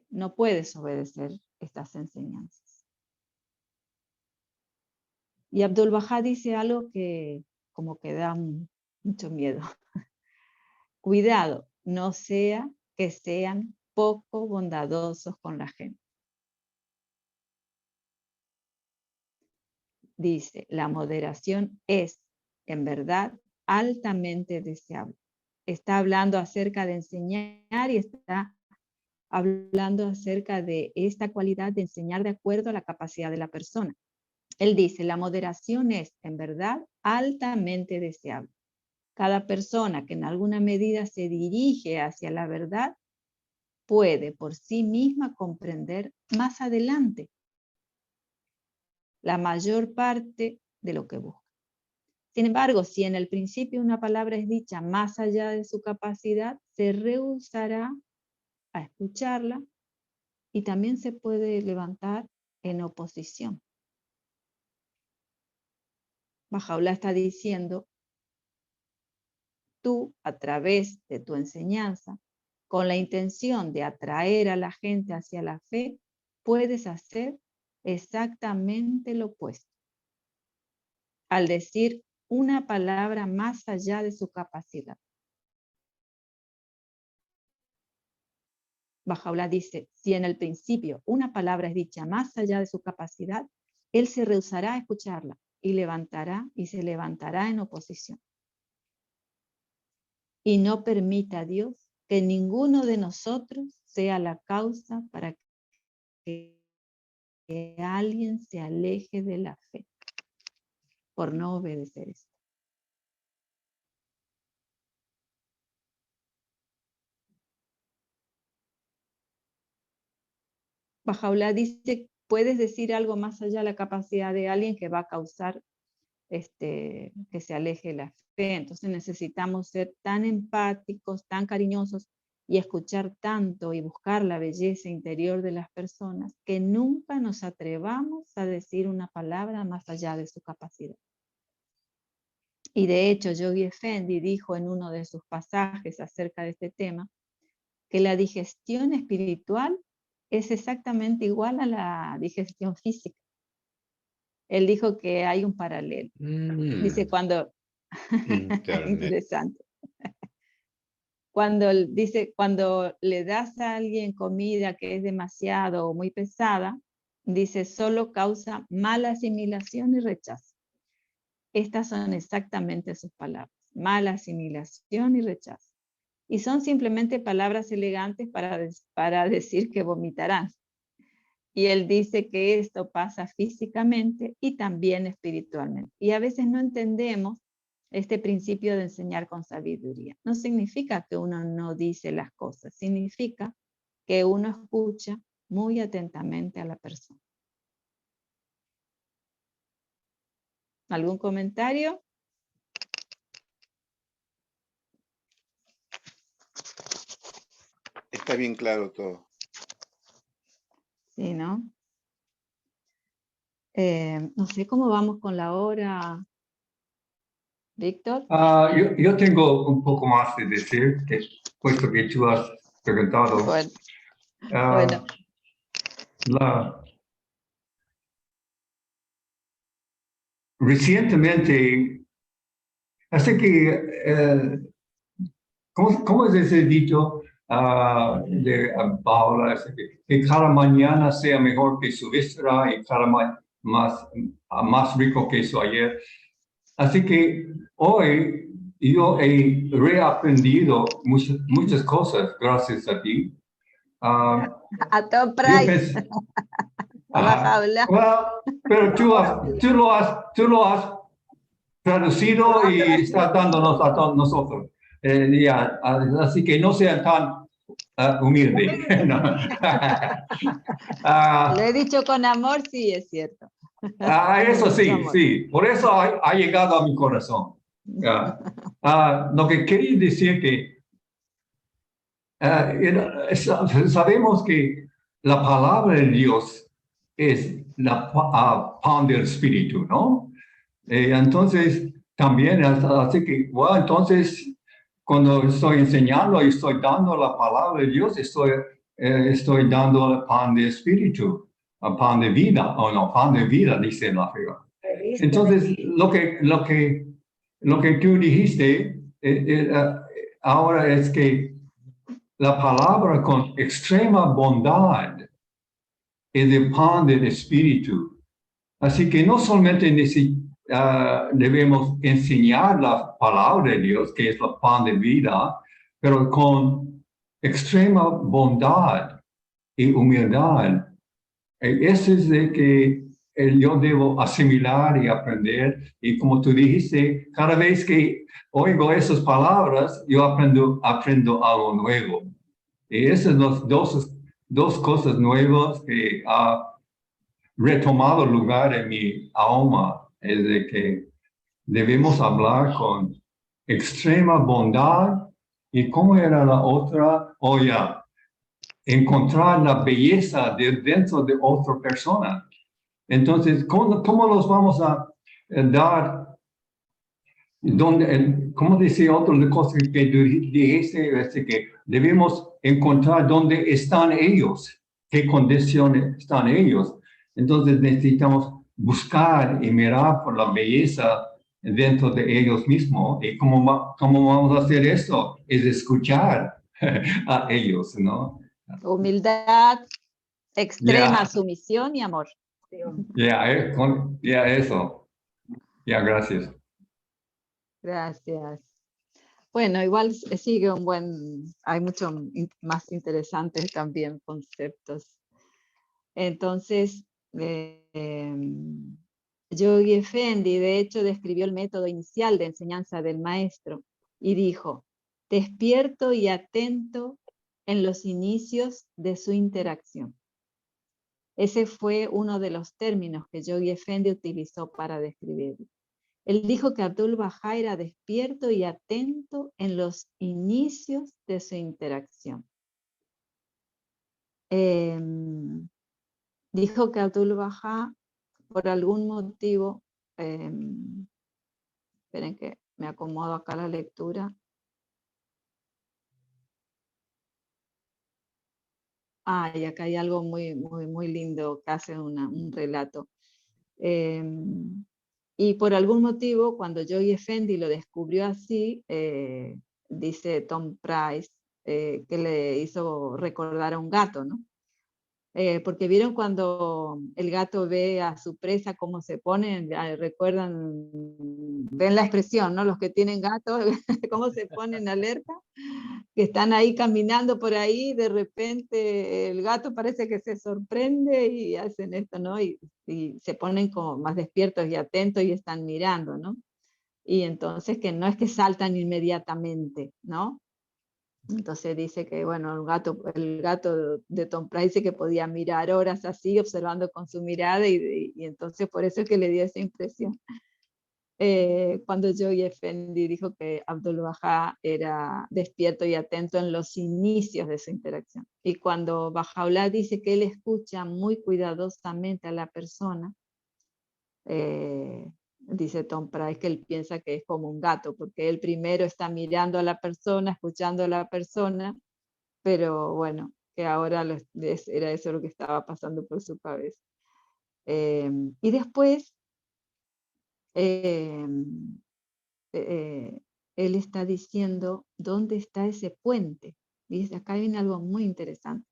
no puedes obedecer estas enseñanzas. Y Abdu'l-Bahá dice algo que como que da mucho miedo. Cuidado, no sea que sean poco bondadosos con la gente. dice, la moderación es, en verdad, altamente deseable. Está hablando acerca de enseñar y está hablando acerca de esta cualidad de enseñar de acuerdo a la capacidad de la persona. Él dice, la moderación es, en verdad, altamente deseable. Cada persona que en alguna medida se dirige hacia la verdad puede por sí misma comprender más adelante la mayor parte de lo que busca. Sin embargo, si en el principio una palabra es dicha más allá de su capacidad, se rehusará a escucharla y también se puede levantar en oposición. Bahá'u'lláh está diciendo, tú a través de tu enseñanza, con la intención de atraer a la gente hacia la fe, puedes hacer exactamente lo opuesto. Al decir una palabra más allá de su capacidad. Bahá'u'lláh dice, si en el principio una palabra es dicha más allá de su capacidad, él se rehusará a escucharla y se levantará en oposición. Y no permita a Dios que ninguno de nosotros sea la causa para que alguien se aleje de la fe por no obedecer esto. Bahá'u'lláh dice, puedes decir algo más allá de la capacidad de alguien que va a causar que se aleje de la fe. Entonces necesitamos ser tan empáticos, tan cariñosos y escuchar tanto y buscar la belleza interior de las personas que nunca nos atrevamos a decir una palabra más allá de su capacidad. Y de hecho, Yogi Effendi dijo en uno de sus pasajes acerca de este tema que la digestión espiritual es exactamente igual a la digestión física. Él dijo que hay un paralelo. Dice cuando... Interesante. Cuando le das a alguien comida que es demasiado o muy pesada, dice, solo causa mala asimilación y rechazo. Estas son exactamente sus palabras, mala asimilación y rechazo. Y son simplemente palabras elegantes para decir que vomitarán. Y él dice que esto pasa físicamente y también espiritualmente. Y a veces no entendemos este principio de enseñar con sabiduría. No significa que uno no dice las cosas, significa que uno escucha muy atentamente a la persona. ¿Algún comentario? Está bien claro todo. Sí, ¿no? No sé cómo vamos con la hora, Víctor. Yo tengo un poco más de decir, puesto que tú has preguntado. Bueno, bueno. Recientemente, así que, ¿cómo es ese dicho de Paula? Que cada mañana sea mejor que su víspera y cada más rico que su ayer. Así que hoy yo he reaprendido muchas cosas gracias a ti. A Tom Price. Pero tú lo has traducido y estás dándonos a todos nosotros. Así que no sean tan humildes. No. Lo he dicho con amor, sí, es cierto. Eso sí, sí. Por eso ha llegado a mi corazón. Lo que quería decir que sabemos que la palabra de Dios es la pan del Espíritu, ¿no? Entonces, también, así que, bueno, entonces, cuando estoy enseñando y estoy dando la palabra de Dios, estoy dando el pan del Espíritu, el pan de vida, o no, pan de vida, dice la fe. Entonces, lo que tú dijiste ahora es que la palabra con extrema bondad es el pan del Espíritu. Así que no solamente debemos enseñar la palabra de Dios, que es la pan de vida, pero con extrema bondad y humildad. Eso es de que yo debo asimilar y aprender. Y como tú dijiste, cada vez que oigo esas palabras, yo aprendo algo nuevo. Y esas son dos cosas nuevas que ha retomado lugar en mi alma. Es de que debemos hablar con extrema bondad. ¿Y cómo era la otra? Oh, ya. Encontrar la belleza dentro de otra persona. Entonces, ¿cómo los vamos a dar? ¿Cómo decía otro de cosas que dijiste? Que debemos encontrar dónde están ellos, qué condiciones están ellos. Entonces necesitamos buscar y mirar por la belleza dentro de ellos mismos. ¿Y cómo vamos a hacer esto? Es escuchar a ellos, ¿no? Humildad, extrema Ya, sumisión y amor. ya, eso. Ya, gracias. Gracias. Bueno, igual sigue hay mucho más interesantes también conceptos. Entonces, Yogi Effendi, de hecho, describió el método inicial de enseñanza del maestro y dijo, despierto y atento en los inicios de su interacción. Ese fue uno de los términos que Yogi Effendi utilizó para describirlo. Él dijo que Abdul Baha era despierto y atento en los inicios de su interacción. Dijo que Abdul Baha, por algún motivo, esperen que me acomodo acá la lectura. Y acá hay algo muy lindo que hace un relato. Y por algún motivo, cuando Yogi Effendi lo descubrió así, dice Tom Price, que le hizo recordar a un gato, ¿no? Porque vieron cuando el gato ve a su presa cómo se ponen, recuerdan, ven la expresión, ¿no? Los que tienen gatos, cómo se ponen alerta, que están ahí caminando por ahí, de repente el gato parece que se sorprende y hacen esto, ¿no? Y se ponen como más despiertos y atentos y están mirando, ¿no? Y entonces que no es que saltan inmediatamente, ¿no? Entonces dice que, bueno, el gato de Tom Price dice que podía mirar horas así, observando con su mirada, y entonces por eso es que le dio esa impresión. Cuando Yogi Effendi dijo que Abdul Baha era despierto y atento en los inicios de su interacción. Y cuando Bahá'u'lláh dice que él escucha muy cuidadosamente a la persona, dice Tom Price que él piensa que es como un gato, porque él primero está mirando a la persona, escuchando a la persona, pero bueno, que ahora era eso lo que estaba pasando por su cabeza. Y después, eh, él está diciendo, ¿dónde está ese puente? Dice, acá viene algo muy interesante.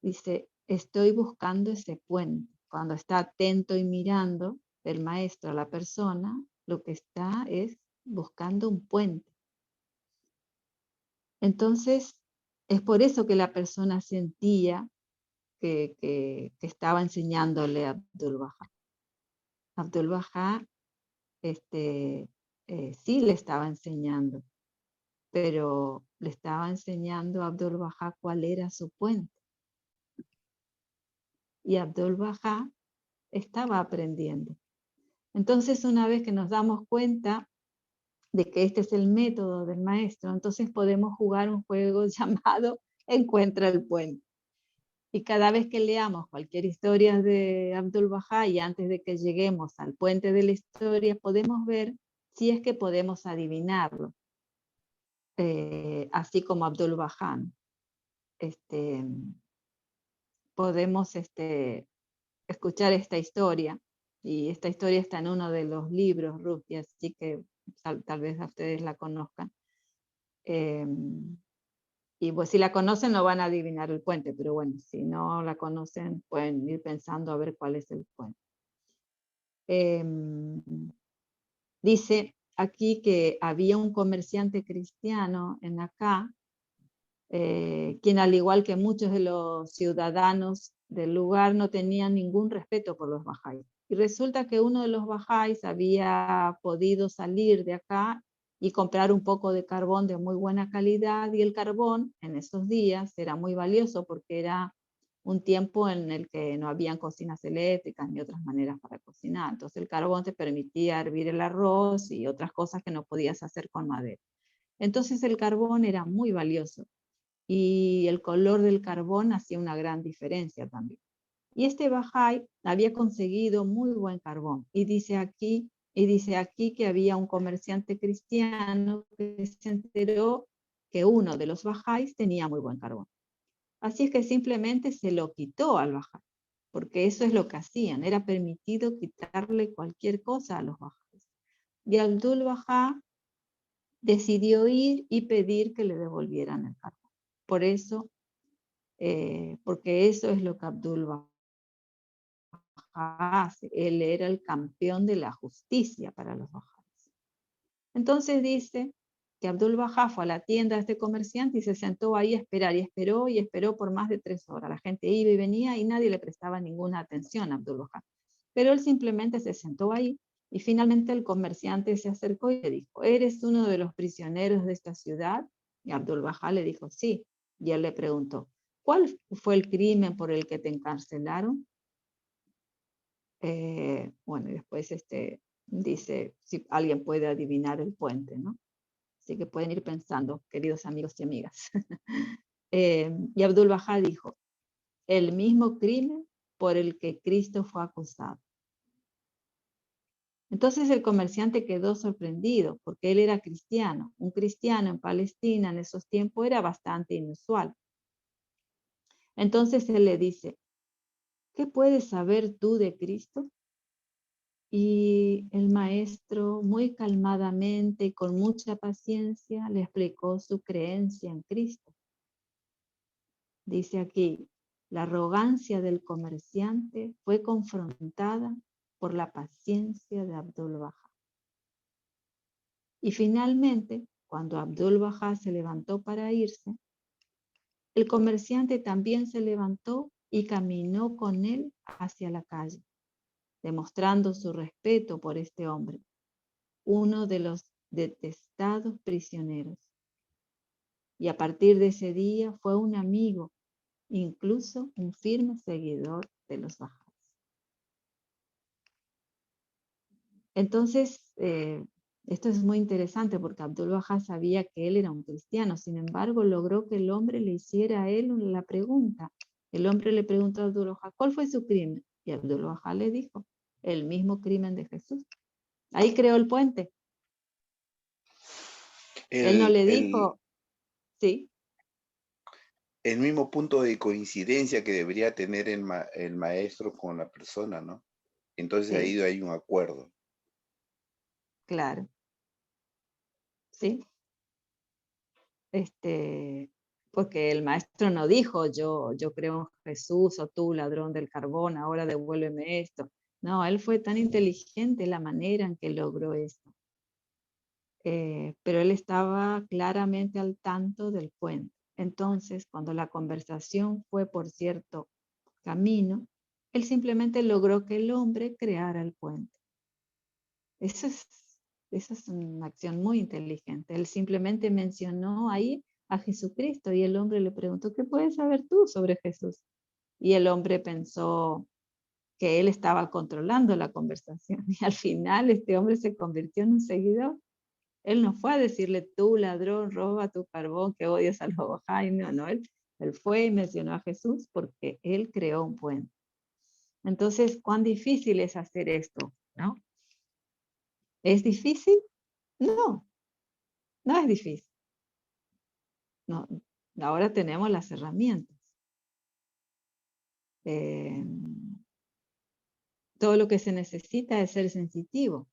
Dice, estoy buscando ese puente. Cuando está atento y mirando el maestro a la persona, lo que está es buscando un puente. Entonces, es por eso que la persona sentía que estaba enseñándole a Abdul Baha. Abdul Baha sí le estaba enseñando, pero le estaba enseñando a Abdul Baha cuál era su puente. Y Abdul Baha estaba aprendiendo. Entonces, una vez que nos damos cuenta de que este es el método del maestro, entonces podemos jugar un juego llamado Encuentra el puente. Y cada vez que leamos cualquier historia de Abdul Baha y antes de que lleguemos al puente de la historia, podemos ver si es que podemos adivinarlo, así como Abdul Baha. Podemos escuchar esta historia, y esta historia está en uno de los libros, Ruti, así que tal vez a ustedes la conozcan. Y pues si la conocen no van a adivinar el puente, pero bueno, si no la conocen pueden ir pensando a ver cuál es el puente. Dice aquí que había un comerciante cristiano en acá, quien al igual que muchos de los ciudadanos del lugar no tenían ningún respeto por los bajáis. Y resulta que uno de los bajáis había podido salir de acá y comprar un poco de carbón de muy buena calidad, y el carbón en esos días era muy valioso porque era un tiempo en el que no habían cocinas eléctricas ni otras maneras para cocinar. Entonces el carbón te permitía hervir el arroz y otras cosas que no podías hacer con madera. Entonces el carbón era muy valioso y el color del carbón hacía una gran diferencia también. Y este Bahá'í había conseguido muy buen carbón, y dice aquí que había un comerciante cristiano que se enteró que uno de los Bahá'ís tenía muy buen carbón. Así es que simplemente se lo quitó al Bahá'í, porque eso es lo que hacían, era permitido quitarle cualquier cosa a los Bahá'ís. Y Abdul Bahá decidió ir y pedir que le devolvieran el carbón. Por eso, porque eso es lo que Abdul Bahá hace. Él era el campeón de la justicia para los Bahá'ís. Entonces dice que Abdul Bahá fue a la tienda de este comerciante y se sentó ahí a esperar, y esperó por más de 3 horas. La gente iba y venía y nadie le prestaba ninguna atención a Abdul Bahá. Pero él simplemente se sentó ahí, y finalmente el comerciante se acercó y le dijo: ¿eres uno de los prisioneros de esta ciudad? Y Abdul Bahá le dijo: sí. Y él le preguntó: ¿cuál fue el crimen por el que te encarcelaron? Bueno, y después dice si alguien puede adivinar el puente, ¿no? Así que pueden ir pensando, queridos amigos y amigas. Y Abdul Bahá dijo: el mismo crimen por el que Cristo fue acusado. Entonces el comerciante quedó sorprendido, porque él era cristiano. Un cristiano en Palestina en esos tiempos era bastante inusual. Entonces él le dice: ¿qué puedes saber tú de Cristo? Y el maestro, muy calmadamente y con mucha paciencia, le explicó su creencia en Cristo. Dice aquí: la arrogancia del comerciante fue confrontada por la paciencia de Abdul Bahá. Y finalmente, cuando Abdul Bahá se levantó para irse, el comerciante también se levantó y caminó con él hacia la calle, demostrando su respeto por este hombre, uno de los detestados prisioneros. Y a partir de ese día fue un amigo, incluso un firme seguidor de los Bahá'ís. Entonces, esto es muy interesante porque Abdul Bahá sabía que él era un cristiano. Sin embargo, logró que el hombre le hiciera a él la pregunta. El hombre le preguntó a Abdul Bahá: ¿cuál fue su crimen? Y Abdul Bahá le dijo: el mismo crimen de Jesús. Ahí creó el puente. Él no le dijo, sí. El mismo punto de coincidencia que debería tener el maestro con la persona, ¿no? Entonces Sí. ahí hay un acuerdo. Claro. Sí. Porque el maestro no dijo: yo creo en Jesús, o tú, ladrón del carbón, ahora devuélveme esto. No, él fue tan inteligente la manera en que logró esto. Pero él estaba claramente al tanto del puente. Entonces, cuando la conversación fue por cierto camino, él simplemente logró que el hombre creara el puente. Esa es una acción muy inteligente. Él simplemente mencionó ahí a Jesucristo, y el hombre le preguntó: ¿qué puedes saber tú sobre Jesús? Y el hombre pensó que él estaba controlando la conversación, y al final este hombre se convirtió en un seguidor. Él no fue a decirle: tú, ladrón, roba tu carbón, que odias a los Bahá'í. No, él fue y mencionó a Jesús porque él creó un puente. Entonces, ¿cuán difícil es hacer esto? ¿No? ¿Es difícil? No, no es difícil. No, ahora tenemos las herramientas. Todo lo que se necesita es ser sensitivo.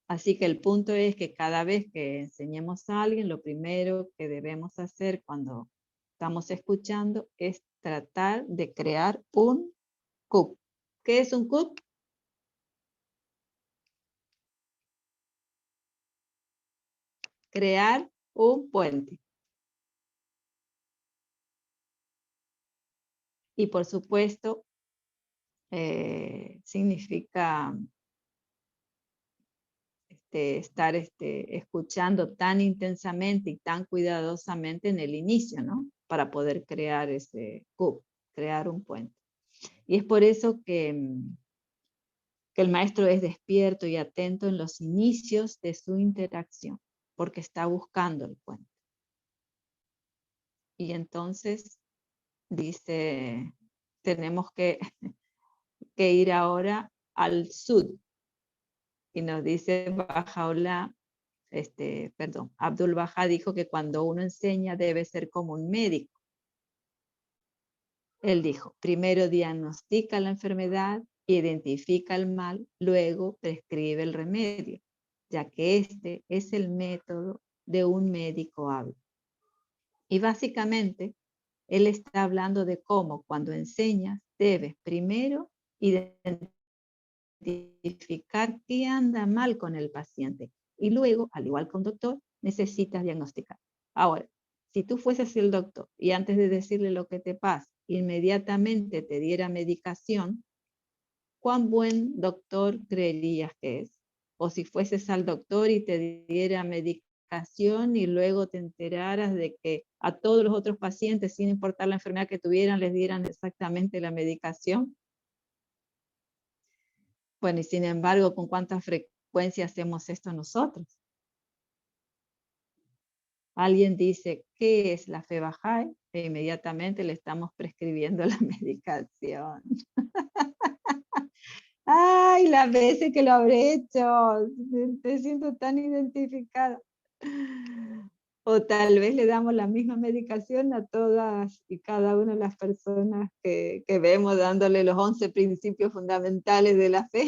Así que el punto es que cada vez que enseñemos a alguien, lo primero que debemos hacer cuando estamos escuchando es tratar de crear un CUP. ¿Qué es un CUP? crear un puente. Y por supuesto, significa estar escuchando tan intensamente y tan cuidadosamente en el inicio, ¿no? Para poder crear ese CUP, crear un puente. Y es por eso que el maestro es despierto y atento en los inicios de su interacción, porque está buscando el puente. Y entonces dice, tenemos que ir ahora al sud. Y nos dice Bajaola, Abdul Baha dijo que cuando uno enseña debe ser como un médico. Él dijo, primero diagnostica la enfermedad, identifica el mal, luego prescribe el remedio, ya que este es el método de un médico hábil. Y básicamente, él está hablando de cómo cuando enseñas debes primero identificar qué anda mal con el paciente y luego, al igual que un doctor, necesitas diagnosticar. Ahora, si tú fueses el doctor y antes de decirle lo que te pasa, inmediatamente te diera medicación, ¿cuán buen doctor creerías que es? O si fueses al doctor y te diera medicación y luego te enteraras de que a todos los otros pacientes, sin importar la enfermedad que tuvieran, les dieran exactamente la medicación. Bueno, y sin embargo, ¿con cuánta frecuencia hacemos esto nosotros? Alguien dice, ¿qué es la fe Bahá'í? E inmediatamente le estamos prescribiendo la medicación. ¡Ay, las veces que lo habré hecho! Me siento tan identificada. O tal vez le damos la misma medicación a todas y cada una de las personas que vemos, dándole los 11 principios fundamentales de la fe,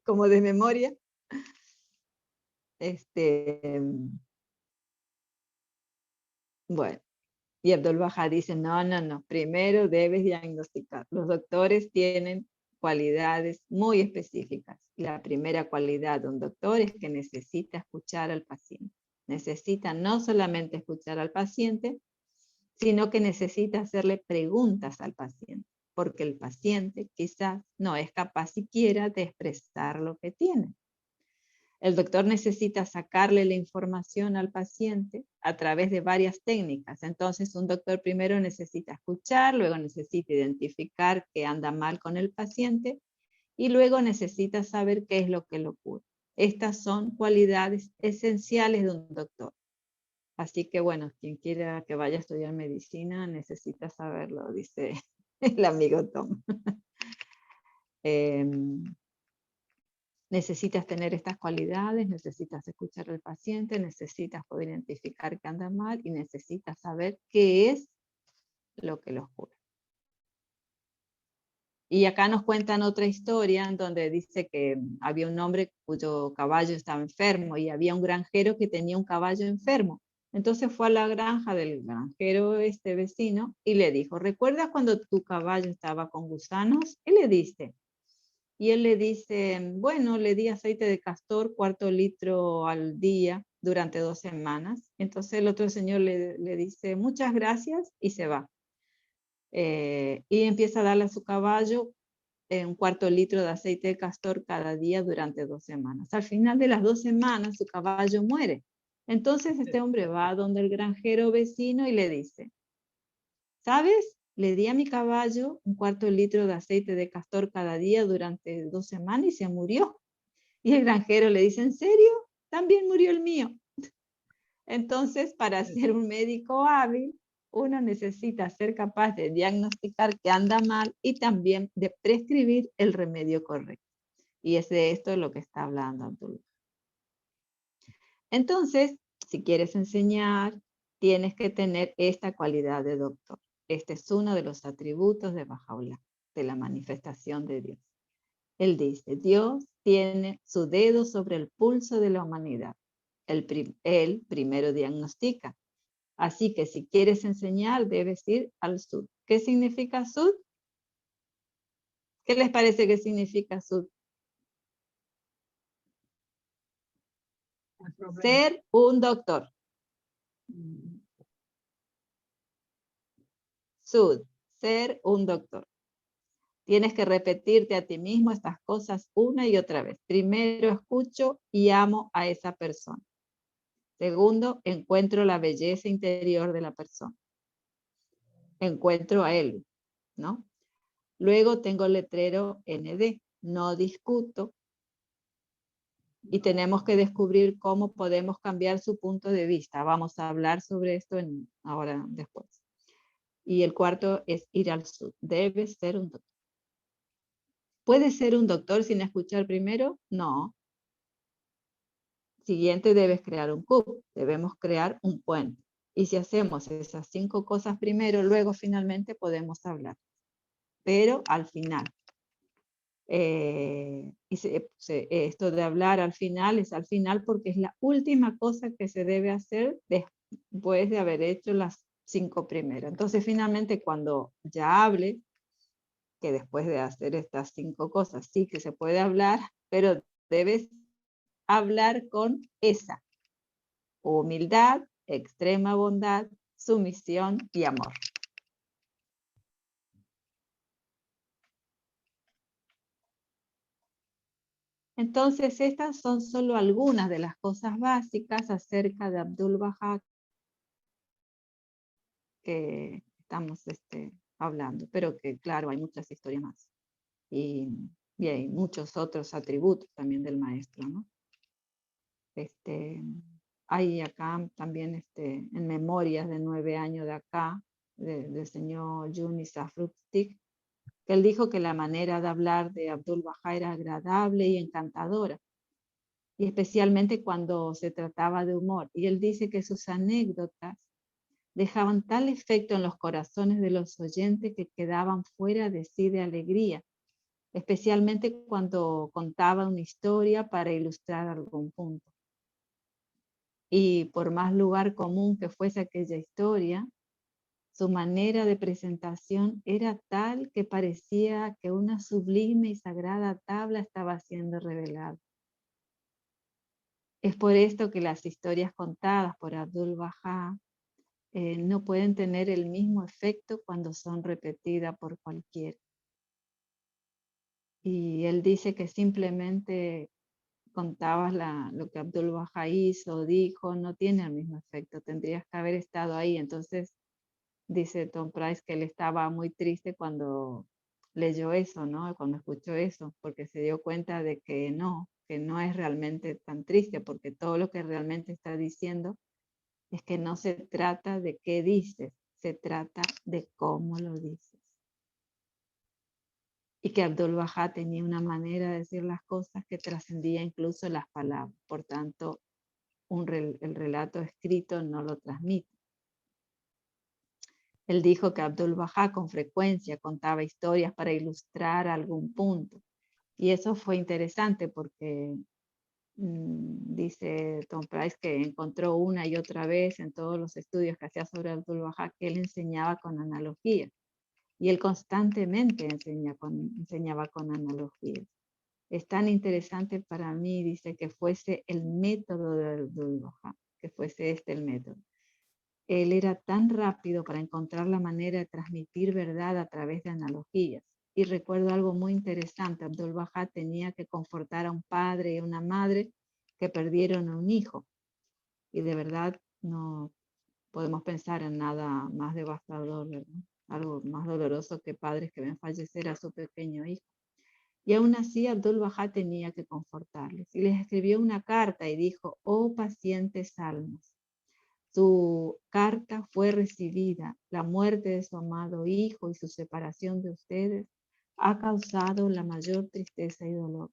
como de memoria. Bueno, y Abdul Baha dice, no, primero debes diagnosticar. Los doctores tienen cualidades muy específicas. La primera cualidad de un doctor es que necesita escuchar al paciente. Necesita no solamente escuchar al paciente, sino que necesita hacerle preguntas al paciente, porque el paciente quizás no es capaz siquiera de expresar lo que tiene. El doctor necesita sacarle la información al paciente a través de varias técnicas. Entonces, un doctor primero necesita escuchar, luego necesita identificar qué anda mal con el paciente y luego necesita saber qué es lo que lo cura. Estas son cualidades esenciales de un doctor. Así que, bueno, quien quiera que vaya a estudiar medicina necesita saberlo, dice el amigo Tom. Necesitas tener estas cualidades, necesitas escuchar al paciente, necesitas poder identificar qué anda mal y necesitas saber qué es lo que los cura. Y acá nos cuentan otra historia en donde dice que había un hombre cuyo caballo estaba enfermo y había un granjero que tenía un caballo enfermo. Entonces fue a la granja del granjero vecino y le dijo, ¿recuerdas cuando tu caballo estaba con gusanos? Y le dice, y él le dice, bueno, le di aceite de castor, 1/4 litro al día durante 2 semanas. Entonces el otro señor le dice, muchas gracias, y se va. Y empieza a darle a su caballo 1/4 litro de aceite de castor cada día durante 2 semanas. Al final de las 2 semanas, su caballo muere. Entonces este hombre va donde el granjero vecino y le dice, ¿sabes? Le di a mi caballo 1/4 litro de aceite de castor cada día durante 2 semanas y se murió. Y el granjero le dice, ¿en serio? También murió el mío. Entonces, para ser un médico hábil, uno necesita ser capaz de diagnosticar que anda mal y también de prescribir el remedio correcto. Y es de esto lo que está hablando Abdul. Entonces, si quieres enseñar, tienes que tener esta cualidad de doctor. Este es uno de los atributos de Bahá'u'lláh, de la manifestación de Dios. Él dice, Dios tiene su dedo sobre el pulso de la humanidad. Él primero diagnostica. Así que si quieres enseñar, debes ir al sud. ¿Qué significa sud? ¿Qué les parece que significa sud? Ser un doctor. Sud, ser un doctor. Tienes que repetirte a ti mismo estas cosas una y otra vez. Primero, escucho y amo a esa persona. Segundo, encuentro la belleza interior de la persona. Encuentro a él, ¿no? Luego tengo el letrero ND, no discuto. Y tenemos que descubrir cómo podemos cambiar su punto de vista. Vamos a hablar sobre esto ahora después. Y el cuarto es ir al sur. Debes ser un doctor. ¿Puedes ser un doctor sin escuchar primero? No. Siguiente, debes crear un cubo. Debemos crear un puente. Y si hacemos esas 5 cosas primero, luego finalmente podemos hablar. Pero al final. Esto de hablar al final es al final porque es la última cosa que se debe hacer después de haber hecho las 5 primeras. Entonces finalmente cuando ya hable, que después de hacer estas 5 cosas sí que se puede hablar, pero debes hablar con esa humildad, extrema bondad, sumisión y amor. Entonces, estas son solo algunas de las cosas básicas acerca de Abdu'l-Bahá que estamos hablando, pero que claro, hay muchas historias más. Y hay muchos otros atributos también del maestro, ¿no? Hay acá también en memorias de 9 años de acá, del señor Yunis Afrupstik, que él dijo que la manera de hablar de Abdu'l-Bahá era agradable y encantadora, y especialmente cuando se trataba de humor. Y él dice que sus anécdotas dejaban tal efecto en los corazones de los oyentes que quedaban fuera de sí de alegría, especialmente cuando contaba una historia para ilustrar algún punto. Y por más lugar común que fuese aquella historia, su manera de presentación era tal que parecía que una sublime y sagrada tabla estaba siendo revelada. Es por esto que las historias contadas por Abdu'l-Bahá no pueden tener el mismo efecto cuando son repetidas por cualquiera. Y él dice que simplemente contabas lo que Abdu'l-Bahá hizo o dijo, no tiene el mismo efecto, tendrías que haber estado ahí. Entonces dice Tom Price que él estaba muy triste cuando leyó eso, ¿no? Cuando escuchó eso, porque se dio cuenta de que no es realmente tan triste, porque todo lo que realmente está diciendo es que no se trata de qué dices, se trata de cómo lo dices. Y que Abdu'l-Bahá tenía una manera de decir las cosas que trascendía incluso las palabras. Por tanto, el relato escrito no lo transmite. Él dijo que Abdu'l-Bahá con frecuencia contaba historias para ilustrar algún punto. Y eso fue interesante porque dice Tom Price que encontró una y otra vez en todos los estudios que hacía sobre Abdu'l-Bahá que él enseñaba con analogías. Y él constantemente enseñaba con analogías. Es tan interesante para mí, dice, que fuese el método de Abdu'l-Bahá, que fuese el método. Él era tan rápido para encontrar la manera de transmitir verdad a través de analogías. Y recuerdo algo muy interesante, Abdu'l-Bahá tenía que confortar a un padre y a una madre que perdieron a un hijo. Y de verdad no podemos pensar en nada más devastador, ¿verdad? Algo más doloroso que padres que ven fallecer a su pequeño hijo. Y aún así Abdu'l-Bahá tenía que confortarles. Y les escribió una carta y dijo: oh pacientes almas, su carta fue recibida. La muerte de su amado hijo y su separación de ustedes ha causado la mayor tristeza y dolor.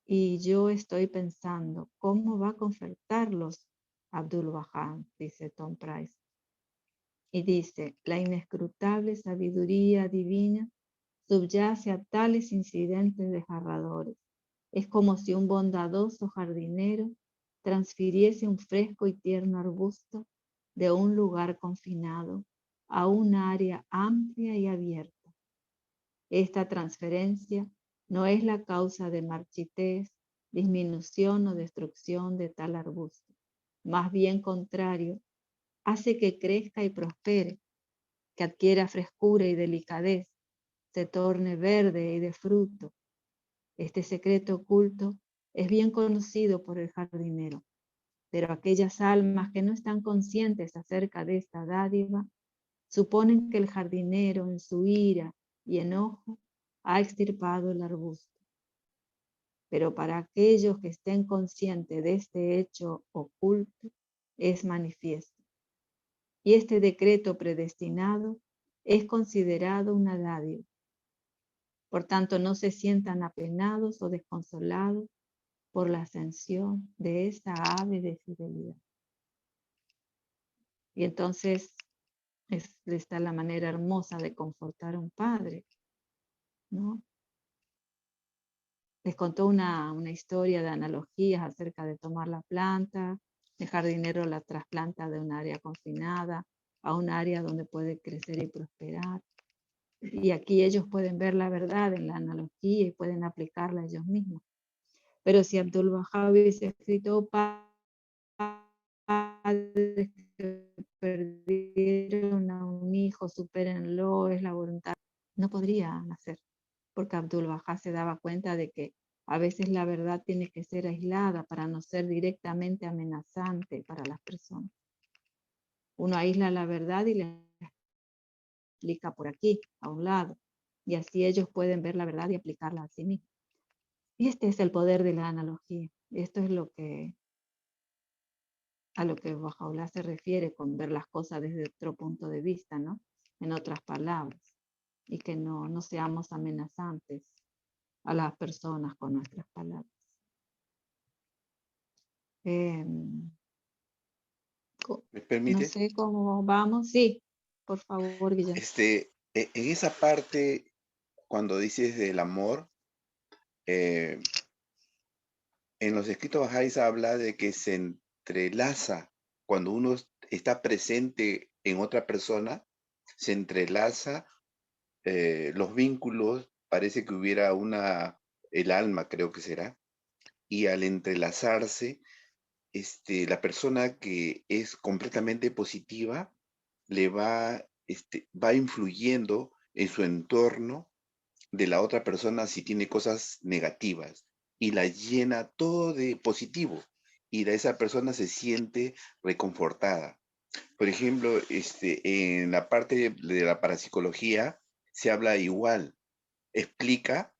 Y yo estoy pensando, ¿cómo va a confortarlos Abdu'l-Bahá? Dice Tom Price. Y dice, la inescrutable sabiduría divina subyace a tales incidentes desgarradores. Es como si un bondadoso jardinero transfiriese un fresco y tierno arbusto de un lugar confinado a un área amplia y abierta. Esta transferencia no es la causa de marchitez disminución o destrucción de tal arbusto. Más bien contrario, hace que crezca y prospere, que adquiera frescura y delicadez, se torne verde y de fruto. Este secreto oculto es bien conocido por el jardinero, pero aquellas almas que no están conscientes acerca de esta dádiva suponen que el jardinero en su ira y enojo ha extirpado el arbusto. Pero para aquellos que estén conscientes de este hecho oculto, es manifiesto. Y este decreto predestinado es considerado una dádiva. Por tanto, no se sientan apenados o desconsolados por la ascensión de esa ave de fidelidad. Y entonces está la manera hermosa de confortar a un padre, ¿no? Les contó una historia de analogías acerca de tomar la planta, el jardinero la trasplanta de un área confinada a un área donde puede crecer y prosperar. Y aquí ellos pueden ver la verdad en la analogía y pueden aplicarla ellos mismos. Pero si Abdul Baha hubiese escrito padres que perdieron a un hijo, supérenlo, es la voluntad, no podría nacer, porque Abdul Baha se daba cuenta de que a veces la verdad tiene que ser aislada para no ser directamente amenazante para las personas. Uno aísla la verdad y la aplica por aquí, a un lado, y así ellos pueden ver la verdad y aplicarla a sí mismos. Y este es el poder de la analogía. Esto es a lo que Bahá'u'lláh se refiere con ver las cosas desde otro punto de vista, ¿no? En otras palabras, y que no seamos amenazantes a las personas con nuestras palabras. ¿Me permite? No sé cómo vamos. Sí, por favor, Guillermo. En esa parte, cuando dices del amor, en los escritos bahá'ís habla de que se entrelaza, cuando uno está presente en otra persona, se entrelaza los vínculos, parece que hubiera el alma, creo que será, y al entrelazarse, la persona que es completamente positiva le va influyendo en su entorno de la otra persona si tiene cosas negativas y la llena todo de positivo y esa persona se siente reconfortada. Por ejemplo, en la parte de la parapsicología se habla igual, explica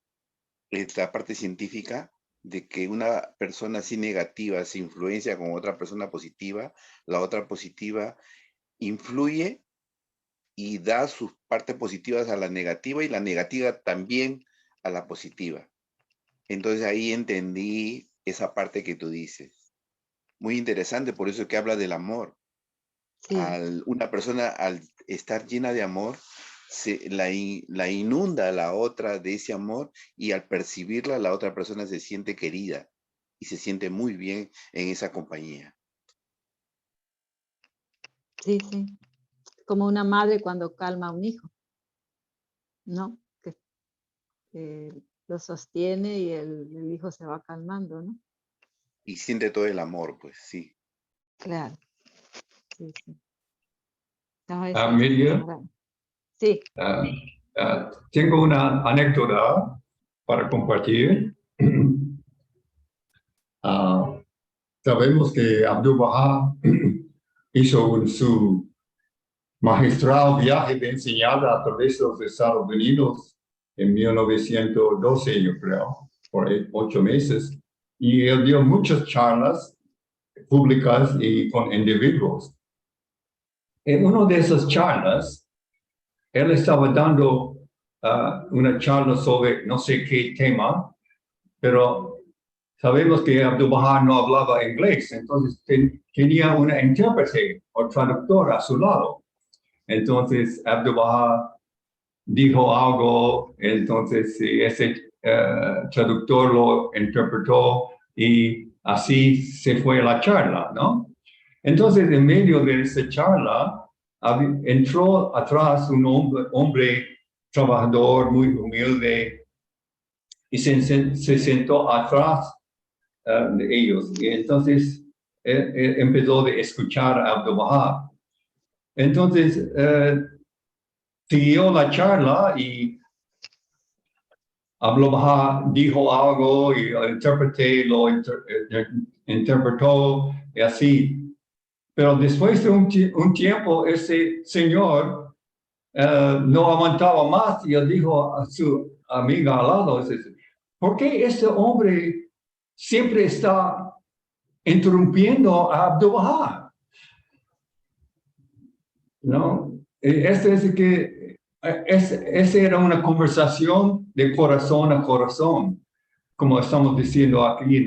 la parte científica de que una persona así negativa se influencia con otra persona positiva, la otra positiva influye y da sus partes positivas a la negativa y la negativa también a la positiva. Entonces ahí entendí esa parte que tú dices. Muy interesante, por eso que habla del amor. Sí. Una persona al estar llena de amor, la inunda a la otra de ese amor y al percibirla la otra persona se siente querida y se siente muy bien en esa compañía. Sí, sí. Como una madre cuando calma a un hijo, ¿no? Que lo sostiene y el hijo se va calmando, ¿no? Y siente todo el amor, pues sí. Claro. Sí, sí. Miriam, sí. tengo una anécdota para compartir. Sabemos que Abdul Baha hizo su magistral viaje de enseñanza a través de los Estados Unidos en 1912, yo creo, por 8 meses. Y él dio muchas charlas públicas y con individuos. En una de esas charlas, él estaba dando una charla sobre no sé qué tema, pero sabemos que Abdul Baha no hablaba inglés, entonces tenía una intérprete o traductor a su lado. Entonces Abdul Baha dijo algo, entonces ese traductor lo interpretó y así se fue la charla, ¿no? Entonces, en medio de esa charla, entró atrás un hombre trabajador muy humilde y se sentó atrás de ellos. Y entonces empezó de escuchar a Abdu'l-Bahá. Entonces siguió la charla y Abdu'l-Bahá dijo algo y interpretó y así. Pero después de un tiempo, ese señor no aguantaba más y él dijo a su amiga al lado, ¿por qué este hombre siempre está interrumpiendo a Abdu'l-Bahá? ¿No? Esa era una conversación de corazón a corazón, como estamos diciendo aquí,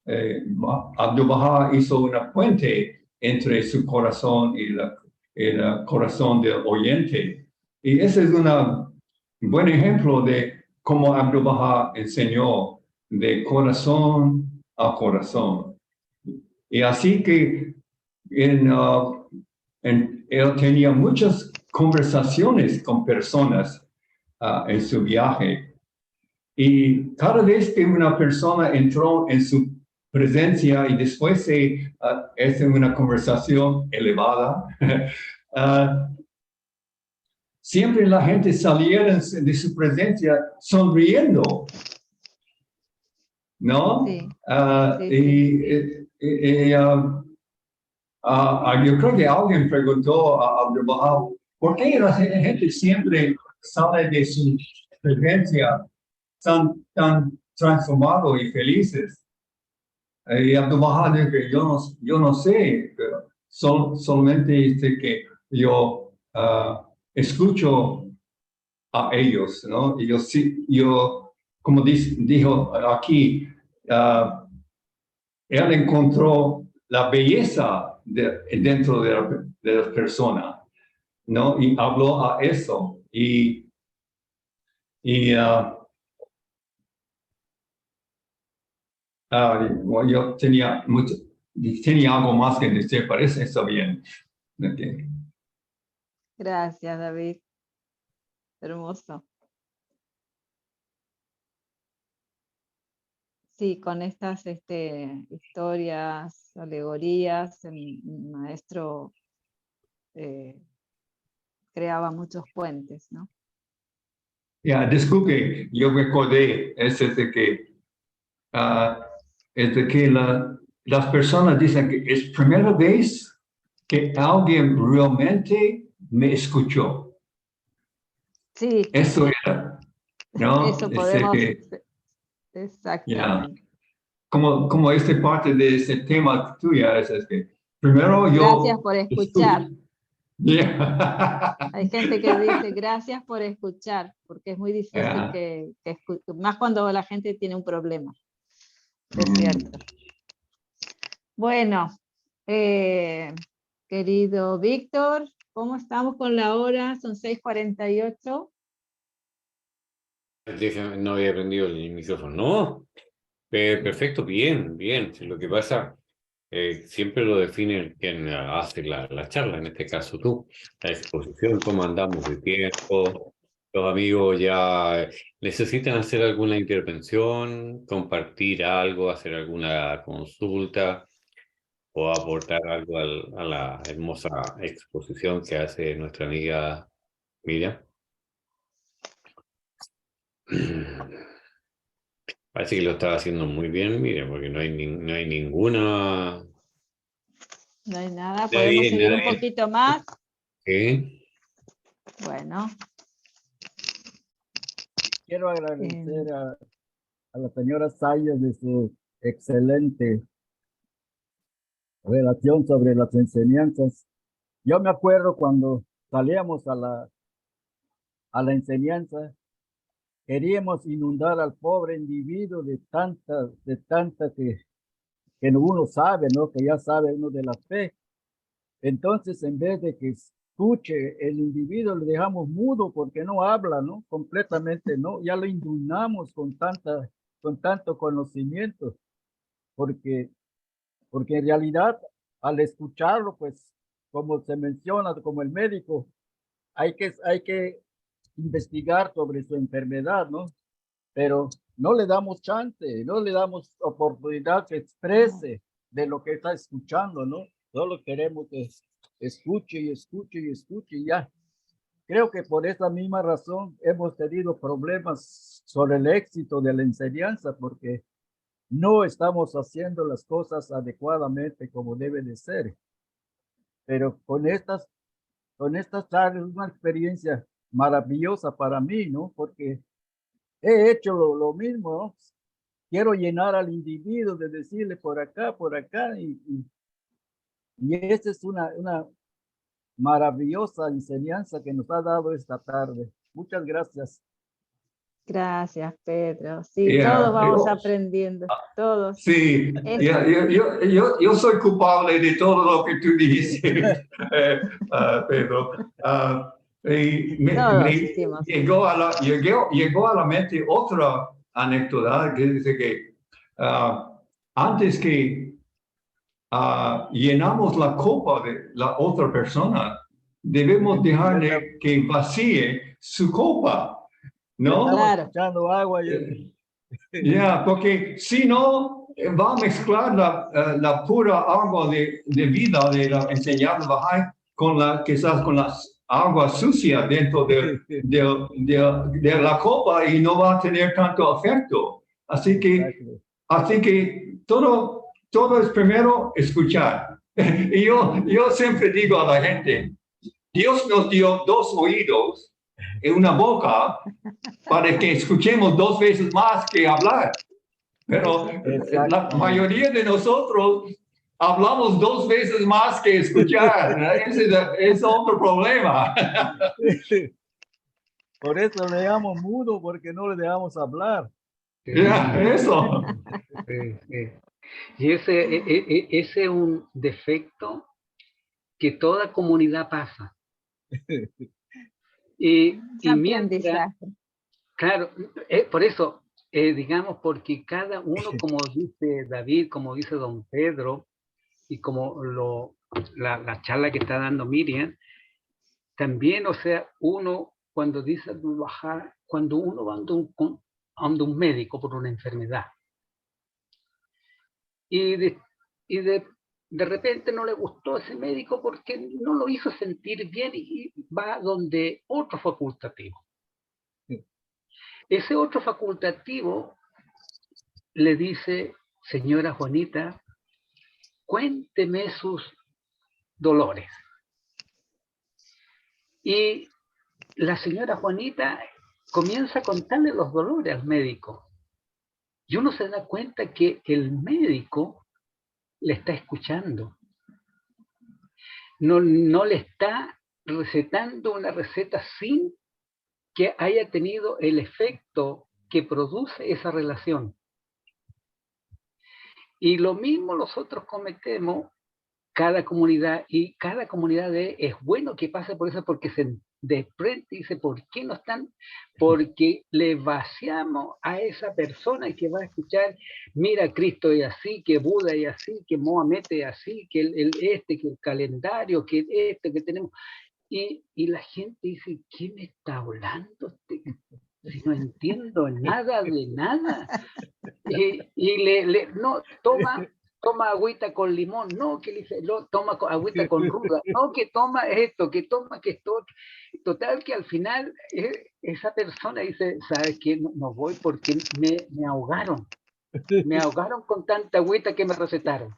Abdu'l-Bahá hizo una puente entre su corazón y el corazón del oyente. Y ese es un buen ejemplo de cómo Abdu'l-Bahá enseñó de corazón a corazón. Y así que él tenía muchas conversaciones con personas en su viaje. Y cada vez que una persona entró en su presencia y después es una conversación elevada, siempre la gente salía de su presencia sonriendo, ¿no? Sí, Yo creo que alguien preguntó a Abdu'l-Bahá, ¿por qué la gente siempre sale de su presencia tan transformados y felices? Y Abdu'l-Bahá dijo, yo no sé, pero solamente dice que yo escucho a ellos, ¿no? Y yo como dijo aquí, él encontró la belleza dentro de la persona, ¿no? Y habló a eso. Bueno, yo tenía algo más que decir, parece está bien. Okay. Gracias, David. Hermoso. Sí, con estas historias, alegorías, el maestro creaba muchos puentes, ¿no? Ya, disculpe, yo me acordé, es de que las personas dicen que es primera vez que alguien realmente me escuchó. Sí. Eso era, ¿no? Eso podemos, exactamente. Yeah. Como parte de ese tema tuya, es que primero yo... Gracias por escuchar. Yeah. Hay gente que dice gracias por escuchar, porque es muy difícil más cuando la gente tiene un problema. Es cierto. Bueno, querido Víctor, ¿cómo estamos con la hora? Son 6:48. No había prendido el micrófono. No, perfecto, bien. Lo que pasa, siempre lo define quien hace la charla, en este caso tú. La exposición, cómo andamos de tiempo. Los amigos ya necesitan hacer alguna intervención, compartir algo, hacer alguna consulta o aportar algo a la hermosa exposición que hace nuestra amiga Miriam. Parece que lo estaba haciendo muy bien, Miriam, porque no hay ninguna... No hay nada, podemos seguir un poquito más. ¿Sí? Bueno. Quiero agradecer a la señora Sayas de su excelente relación sobre las enseñanzas. Yo me acuerdo cuando salíamos a la enseñanza, queríamos inundar al pobre individuo de tanta que uno sabe, ¿no? Que ya sabe uno de la fe. Entonces, en vez de que escuche el individuo, le dejamos mudo porque no habla, ¿no? Completamente, ¿no? Ya lo inundamos con tanto conocimiento, porque en realidad al escucharlo, pues, como se menciona, como el médico, hay que investigar sobre su enfermedad, ¿no? Pero no le damos chance, no le damos oportunidad que exprese de lo que está escuchando, ¿no? Solo queremos que escuche y escuche y escuche y ya. Creo que por esa misma razón hemos tenido problemas sobre el éxito de la enseñanza, porque no estamos haciendo las cosas adecuadamente como debe de ser. Pero con estas charlas es una experiencia maravillosa para mí, ¿no? Porque he hecho lo mismo, ¿no? Quiero llenar al individuo de decirle por acá, y esta es una maravillosa enseñanza que nos ha dado esta tarde. Muchas gracias. Gracias, Pedro. Sí, Yeah, todos vamos aprendiendo, todos. Sí, yo soy culpable de todo lo que tú dices, Pedro. Todos Me hicimos. llegó a la mente otra anécdota que dice que antes que llenamos la copa de la otra persona, debemos dejarle que vacíe su copa, ¿no? Claro. Echando agua. Ya, porque si no, va a mezclar la pura agua de vida de la enseñanza Bahá'í quizás con la agua sucia dentro de la copa y no va a tener tanto efecto. Así que todo es primero escuchar. Y yo siempre digo a la gente, Dios nos dio 2 oídos y una boca para que escuchemos 2 veces más que hablar. Pero la mayoría de nosotros hablamos 2 veces más que escuchar. Ese es otro problema. Por eso le damos mudo, porque no le dejamos hablar. Ya, eso. Y ese es un defecto que toda comunidad pasa. Y mientras, claro, por eso, digamos, porque cada uno, como dice David, como dice don Pedro, y como la charla que está dando Miriam, también, o sea, uno, cuando dice bajar, cuando uno va ante un médico por una enfermedad, y de repente no le gustó ese médico porque no lo hizo sentir bien y va donde otro facultativo. Ese otro facultativo le dice, señora Juanita, cuénteme sus dolores. Y la señora Juanita comienza a contarle los dolores al médico. Y uno se da cuenta que el médico le está escuchando. No le está recetando una receta sin que haya tenido el efecto que produce esa relación. Y lo mismo nosotros cometemos, cada comunidad, y cada comunidad es bueno que pase por eso, porque se desprende y dice, ¿por qué no están? Porque le vaciamos a esa persona que va a escuchar, mira, Cristo es así, que Buda es así, que Mohamed es así, que que el calendario, que que tenemos. Y la gente dice, ¿qué me está hablando? Si no entiendo nada de nada. No, toma agüita con limón, no, que le dice, no, toma agüita con ruda, no, que toma esto, que toma que esto. Total que al final esa persona dice, ¿sabes qué? No voy porque me ahogaron. Me ahogaron con tanta agüita que me recetaron.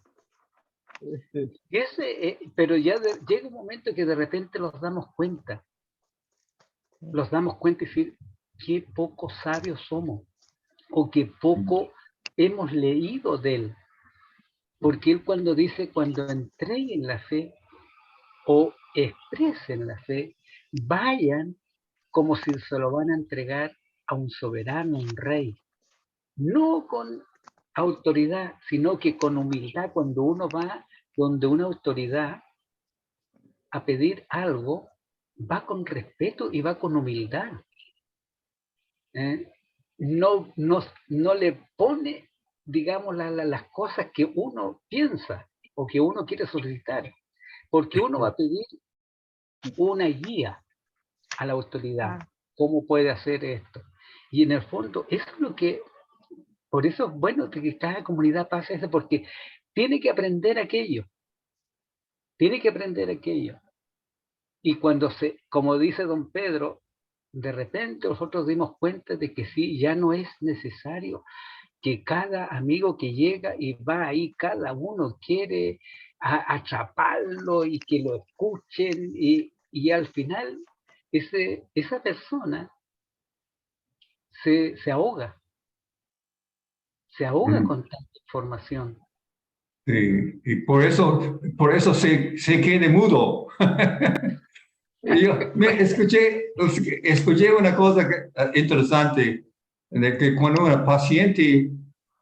Pero ya llega un momento que de repente nos damos cuenta y decir, qué poco sabios somos, o qué poco hemos leído de él. Porque él cuando dice, cuando entreguen la fe o expresen la fe, vayan como si se lo van a entregar a un soberano, un rey. No con autoridad, sino que con humildad. Cuando uno va donde una autoridad a pedir algo, va con respeto y va con humildad. No le pone, digamos, las cosas que uno piensa o que uno quiere solicitar, porque uno va a pedir una guía a la autoridad, cómo puede hacer esto. Y en el fondo, eso es lo que Por eso es bueno que cada comunidad pase eso, porque tiene que aprender aquello. Tiene que aprender aquello. Y cuando como dice don Pedro, de repente nosotros dimos cuenta de que sí, ya no es necesario que cada amigo que llega y va ahí, cada uno quiere atraparlo y que lo escuchen, y al final esa persona se ahoga con tanta información. Sí, y por eso se quede mudo. Yo escuché una cosa interesante, de que cuando un paciente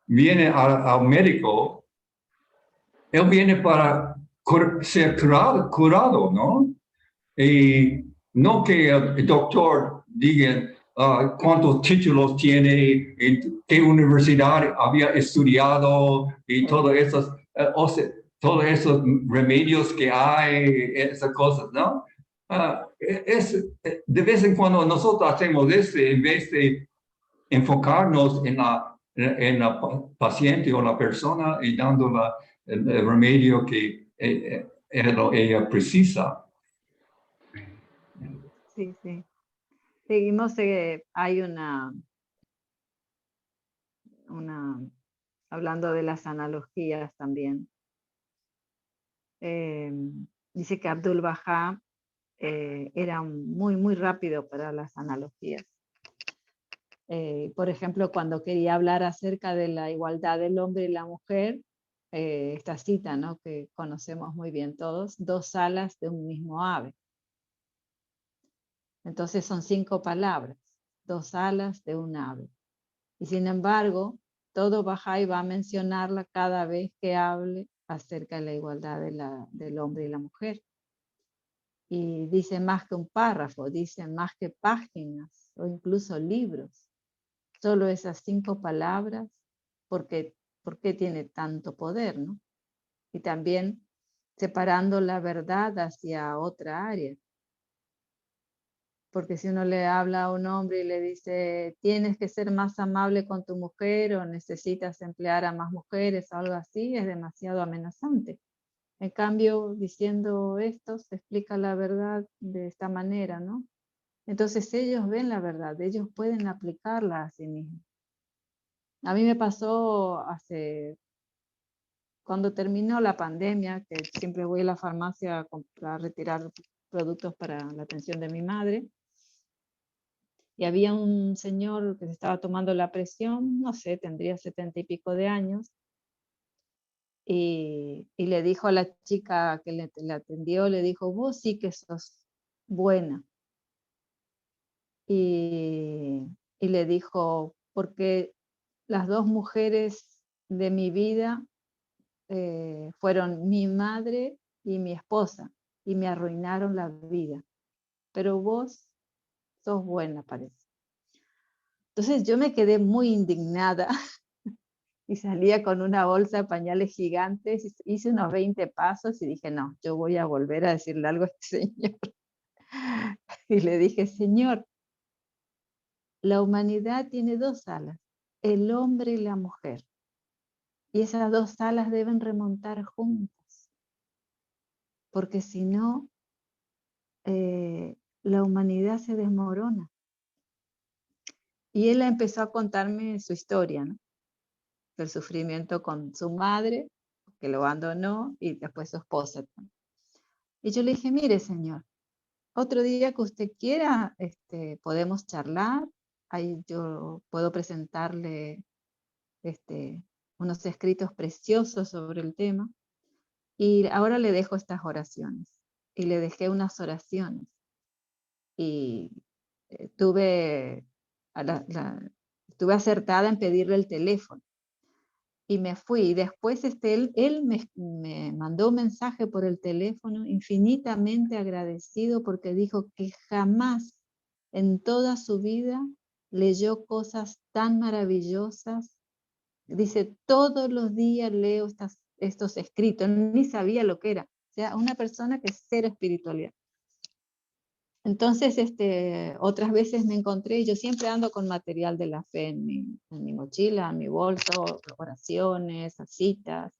viene al médico, él viene para ser curado, ¿no? Y no que el doctor diga cuántos títulos tiene, en qué universidad había estudiado y todos esos remedios que hay, esas cosas, ¿no? De vez en cuando nosotros hacemos eso en vez de enfocarnos en la paciente o la persona y dando el remedio que ella precisa. Sí, sí. Seguimos, hay hablando de las analogías también. Dice que Abdul Bahá era muy, muy rápido para las analogías. Por ejemplo, cuando quería hablar acerca de la igualdad del hombre y la mujer, esta cita, ¿no?, que conocemos muy bien todos, 2 alas de un mismo ave. Entonces son 5 palabras, 2 alas de un ave. Y sin embargo, todo Bahá'í va a mencionarla cada vez que hable acerca de la igualdad del hombre y la mujer. Y dice más que un párrafo, dice más que páginas o incluso libros. Solo esas 5 palabras, ¿por qué tiene tanto poder, no? Y también separando la verdad hacia otra área. Porque si uno le habla a un hombre y le dice, tienes que ser más amable con tu mujer o necesitas emplear a más mujeres o algo así, es demasiado amenazante. En cambio, diciendo esto, se explica la verdad de esta manera, ¿no? Entonces ellos ven la verdad, ellos pueden aplicarla a sí mismos. A mí me pasó cuando terminó la pandemia, que siempre voy a la farmacia a retirar productos para la atención de mi madre, y había un señor que se estaba tomando la presión, no sé, tendría 70 y pico de años, y le dijo a la chica que le atendió, le dijo, vos sí que sos buena. Y le dijo, porque las 2 mujeres de mi vida fueron mi madre y mi esposa, y me arruinaron la vida. Pero vos sos buena, parece. Entonces yo me quedé muy indignada y salía con una bolsa de pañales gigantes, hice unos 20 pasos y dije, no, yo voy a volver a decirle algo a este señor. Y le dije, Señor, la humanidad tiene 2 alas, el hombre y la mujer. Y esas 2 alas deben remontar juntas, porque si no, la humanidad se desmorona. Y él empezó a contarme su historia, ¿no? El sufrimiento con su madre, que lo abandonó, y después su esposa. Y yo le dije, mire, señor, otro día que usted quiera, podemos charlar, ahí yo puedo presentarle unos escritos preciosos sobre el tema, y ahora le dejo estas oraciones. Y le dejé unas oraciones. Y estuve acertada en pedirle el teléfono. Y me fui. Y después él me mandó un mensaje por el teléfono infinitamente agradecido porque dijo que jamás en toda su vida leyó cosas tan maravillosas. Dice, todos los días leo estos escritos, ni sabía lo que era. O sea, una persona que es cero espiritualidad. Entonces, otras veces me encontré, yo siempre ando con material de la fe en mi mochila, en mi bolso, oraciones, citas,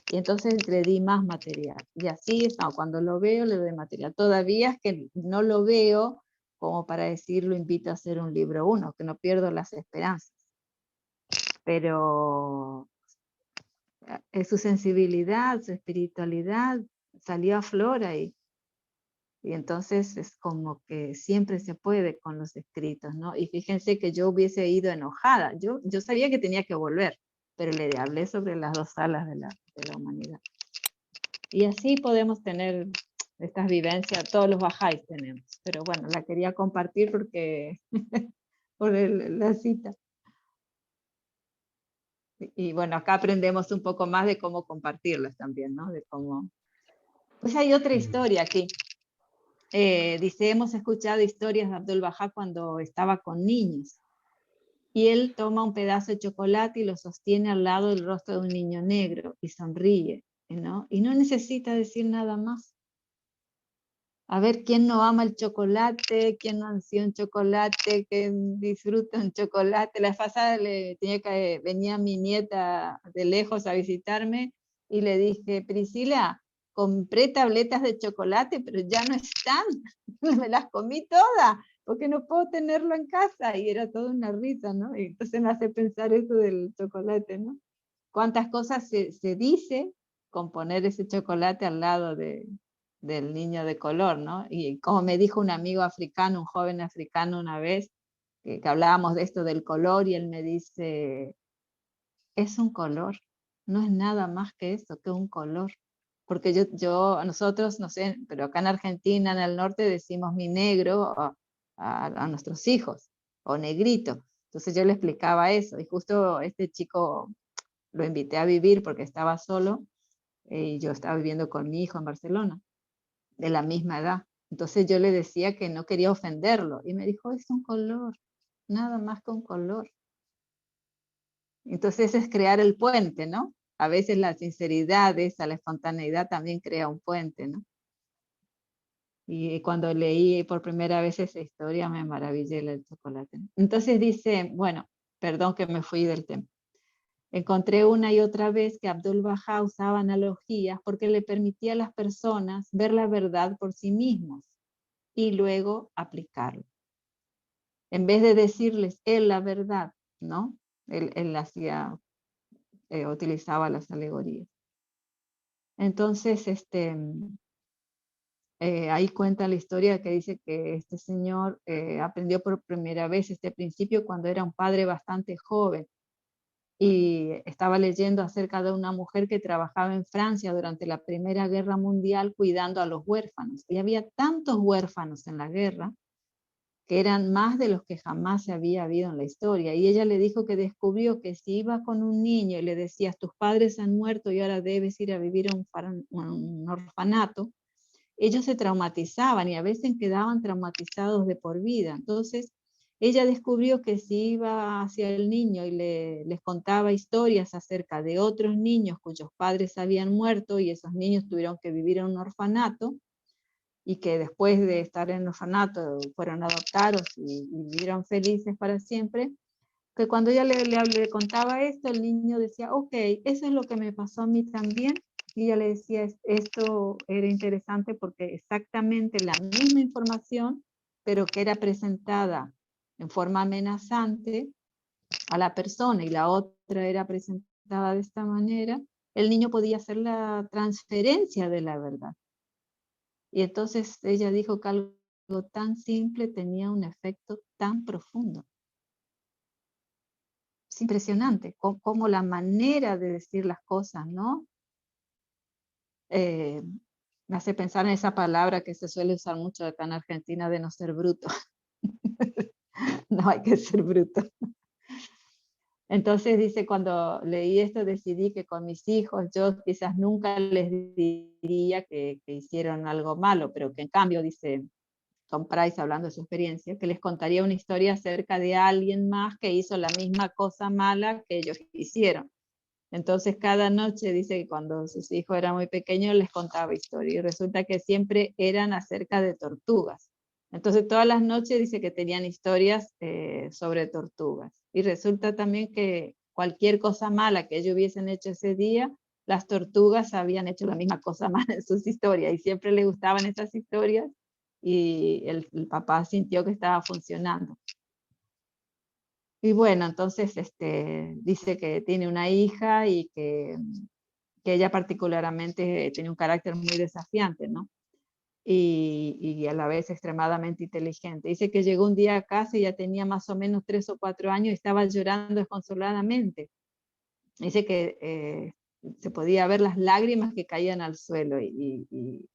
y entonces le di más material. Y así, cuando lo veo, le doy material. Todavía es que no lo veo como para decir, lo invito a hacer un libro 1, que no pierdo las esperanzas. Pero su sensibilidad, su espiritualidad salió a flor ahí. Y entonces es como que siempre se puede con los escritos, ¿no? Y fíjense que yo hubiese ido enojada. Yo sabía que tenía que volver, pero le hablé sobre las 2 alas de la humanidad. Y así podemos tener estas vivencias, todos los bajáis tenemos. Pero bueno, la quería compartir porque por la cita. Y bueno, acá aprendemos un poco más de cómo compartirlas también, ¿no? De cómo... Pues hay otra historia aquí. Dice, hemos escuchado historias de Abdul Bahá cuando estaba con niños. Y él toma un pedazo de chocolate y lo sostiene al lado del rostro de un niño negro y sonríe, ¿no? Y no necesita decir nada más. A ver, ¿quién no ama el chocolate? ¿Quién no ansía un chocolate? ¿Quién disfruta un chocolate? La vez pasada venía mi nieta de lejos a visitarme y le dije, Priscila, compré tabletas de chocolate, pero ya no están. Me las comí todas, porque no puedo tenerlo en casa. Y era toda una risa, ¿no? Y entonces me hace pensar eso del chocolate, ¿no? Cuántas cosas se dice con poner ese chocolate al lado del niño de color, ¿no? Y como me dijo un amigo africano, un joven africano una vez, que hablábamos de esto del color, y él me dice, es un color, no es nada más que eso, que un color. Porque nosotros, no sé, pero acá en Argentina, en el norte, decimos mi negro a nuestros hijos, o negrito. Entonces yo le explicaba eso, y justo este chico lo invité a vivir porque estaba solo, y yo estaba viviendo con mi hijo en Barcelona, de la misma edad. Entonces yo le decía que no quería ofenderlo, y me dijo, es un color, nada más que un color. Entonces es crear el puente, ¿no? A veces la sinceridad, la espontaneidad también crea un puente, ¿no? Y cuando leí por primera vez esa historia me maravillé del chocolate. Entonces dice, bueno, perdón que me fui del tema. Encontré una y otra vez que Abdul Bahá usaba analogías porque le permitía a las personas ver la verdad por sí mismos y luego aplicarlo. En vez de decirles él la verdad, ¿no? Él utilizaba las alegorías. Entonces, ahí cuenta la historia que dice que este señor aprendió por primera vez este principio cuando era un padre bastante joven, y estaba leyendo acerca de una mujer que trabajaba en Francia durante la Primera Guerra Mundial cuidando a los huérfanos. Y había tantos huérfanos en la guerra que eran más de los que jamás se había habido en la historia. Y ella le dijo que descubrió que si iba con un niño y le decías, tus padres han muerto y ahora debes ir a vivir a un orfanato, ellos se traumatizaban y a veces quedaban traumatizados de por vida. Entonces, ella descubrió que si iba hacia el niño y les contaba historias acerca de otros niños cuyos padres habían muerto y esos niños tuvieron que vivir en un orfanato, y que después de estar en el orfanato fueron adoptados y vivieron felices para siempre, que cuando ella le contaba esto, el niño decía, ok, eso es lo que me pasó a mí también. Y ella le decía, esto era interesante porque exactamente la misma información, pero que era presentada en forma amenazante a la persona y la otra era presentada de esta manera, el niño podía hacer la transferencia de la verdad. Y entonces ella dijo que algo tan simple tenía un efecto tan profundo. Es impresionante cómo la manera de decir las cosas, ¿no? Me hace pensar en esa palabra que se suele usar mucho acá en Argentina de no ser bruto. No hay que ser bruto. Entonces dice, cuando leí esto decidí que con mis hijos yo quizás nunca les diría que hicieron algo malo, pero que en cambio, dice Tom Price hablando de su experiencia, que les contaría una historia acerca de alguien más que hizo la misma cosa mala que ellos hicieron. Entonces cada noche dice que cuando sus hijos eran muy pequeños les contaba historias y resulta que siempre eran acerca de tortugas. Entonces todas las noches dice que tenían historias sobre tortugas. Y resulta también que cualquier cosa mala que ellos hubiesen hecho ese día, las tortugas habían hecho la misma cosa mala en sus historias y siempre les gustaban esas historias y el papá sintió que estaba funcionando. Y bueno, entonces dice que tiene una hija y que ella particularmente tiene un carácter muy desafiante, ¿no? Y a la vez extremadamente inteligente. Dice que llegó un día a casa y ya tenía más o menos 3 o 4 años y estaba llorando desconsoladamente. Dice que se podía ver las lágrimas que caían al suelo y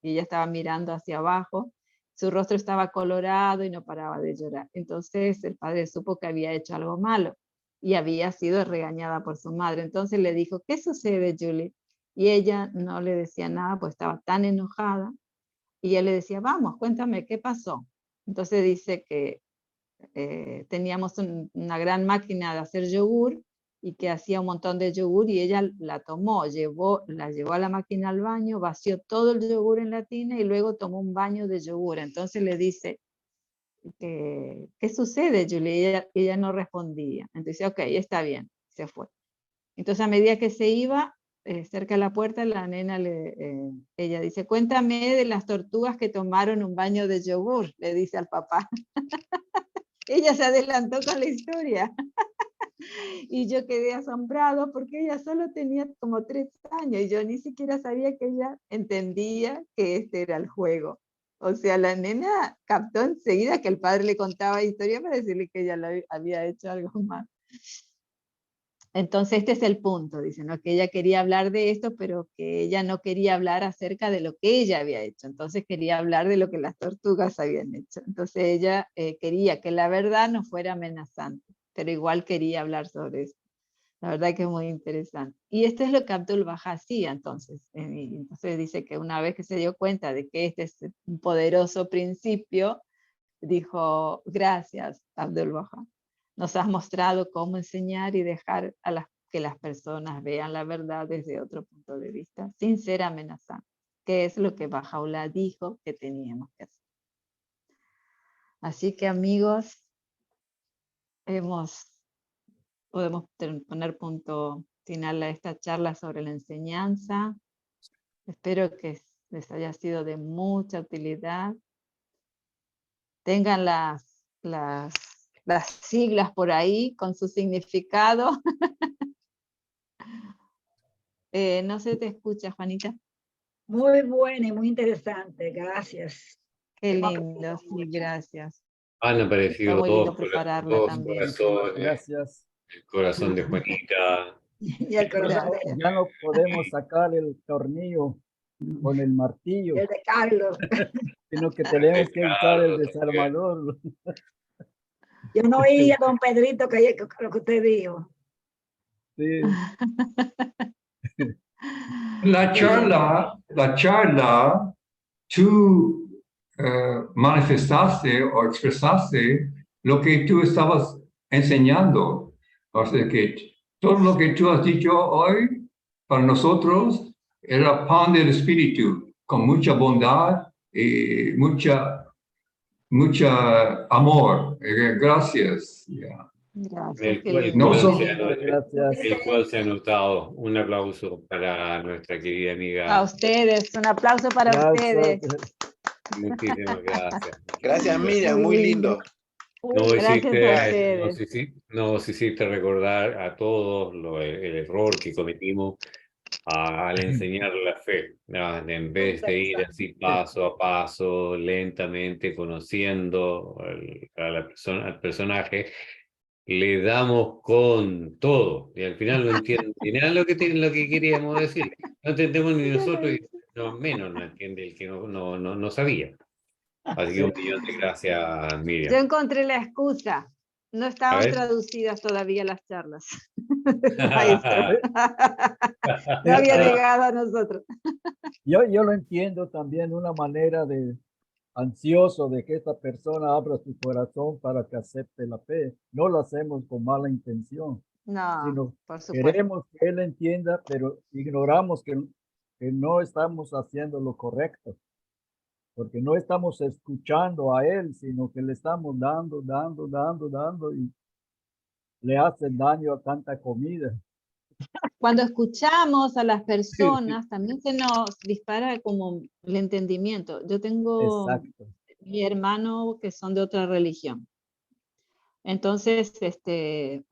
ella estaba mirando hacia abajo. Su rostro estaba colorado y no paraba de llorar. Entonces el padre supo que había hecho algo malo y había sido regañada por su madre. Entonces le dijo, ¿qué sucede, Julie? Y ella no le decía nada, pues estaba tan enojada. Y él le decía, vamos, cuéntame, ¿qué pasó? Entonces dice que teníamos una gran máquina de hacer yogur y que hacía un montón de yogur y ella la tomó, la llevó a la máquina al baño, vació todo el yogur en la tina y luego tomó un baño de yogur. Entonces le dice, ¿qué sucede, Julie? Ella no respondía. Entonces, ok, está bien, se fue. Entonces a medida que se iba, cerca de la puerta, la nena, ella dice, cuéntame de las tortugas que tomaron un baño de yogur, le dice al papá. Ella se adelantó con la historia. Y yo quedé asombrado porque ella solo tenía como 3 años y yo ni siquiera sabía que ella entendía que este era el juego. O sea, la nena captó enseguida que el padre le contaba historia para decirle que ella había hecho algo mal. Entonces este es el punto, dice, ¿no? Que ella quería hablar de esto, pero que ella no quería hablar acerca de lo que ella había hecho. Entonces quería hablar de lo que las tortugas habían hecho. Entonces ella quería que la verdad no fuera amenazante, pero igual quería hablar sobre eso. La verdad que es muy interesante. Y esto es lo que Abdul Baha hacía entonces. Entonces dice que una vez que se dio cuenta de que este es un poderoso principio, dijo, gracias, Abdul Baha. Nos has mostrado cómo enseñar y dejar que las personas vean la verdad desde otro punto de vista, sin ser amenazantes, que es lo que Bahá'u'lláh dijo que teníamos que hacer. Así que amigos, podemos poner punto final a esta charla sobre la enseñanza. Espero que les haya sido de mucha utilidad. Tengan las siglas por ahí con su significado. No se te escucha, Juanita. Muy buena y muy interesante, gracias. Qué Hemos lindo, aprendido sí, mucho. gracias. Han Fue aparecido muy lindo prepararla dos también. corazones, Gracias. el corazón de Juanita. Y el corazón de, Ya no podemos sacar el tornillo con el martillo, el de Carlos. sino que tenemos que usar el Carlos, desarmador. Yo no oí a don Pedrito que lo que usted dijo. Sí. La charla, tú manifestaste o expresaste lo que tú estabas enseñando. O sea que todo lo que tú has dicho hoy para nosotros era pan del espíritu, con mucha bondad y mucha amor. Gracias. Yeah. Gracias, qué el lindo. No cual so- Gracias. el cual se ha notado. Un aplauso para nuestra querida A amiga. ustedes, un aplauso para ustedes. Gracias. Muchísimas gracias. Gracias, Miriam, muy lindo. Gracias a ustedes. Nos hiciste recordar a todos el error que cometimos al enseñar la fe. En vez de ir así paso a paso, lentamente, conociendo al personaje, le damos con todo y al final no entiende ni nada lo que queríamos decir. No entendemos ni nosotros y no, menos no entiende el que no sabía. Así que un millón de gracias, Yo Miriam. encontré la excusa. No A estaban ver. traducidas todavía las charlas. Maestro. No había llegado a nosotros. Yo lo entiendo también una manera de ansioso de que esta persona abra su corazón para que acepte la fe. No lo hacemos con mala intención, No, sino por supuesto. queremos que él entienda, pero ignoramos que no estamos haciendo lo correcto. porque no estamos escuchando a él, sino que le estamos dando y le hace daño a tanta comida. Cuando escuchamos a las Sí, personas, también se nos dispara como el entendimiento. Yo tengo exacto. mi hermano que son de otra religión. Entonces, él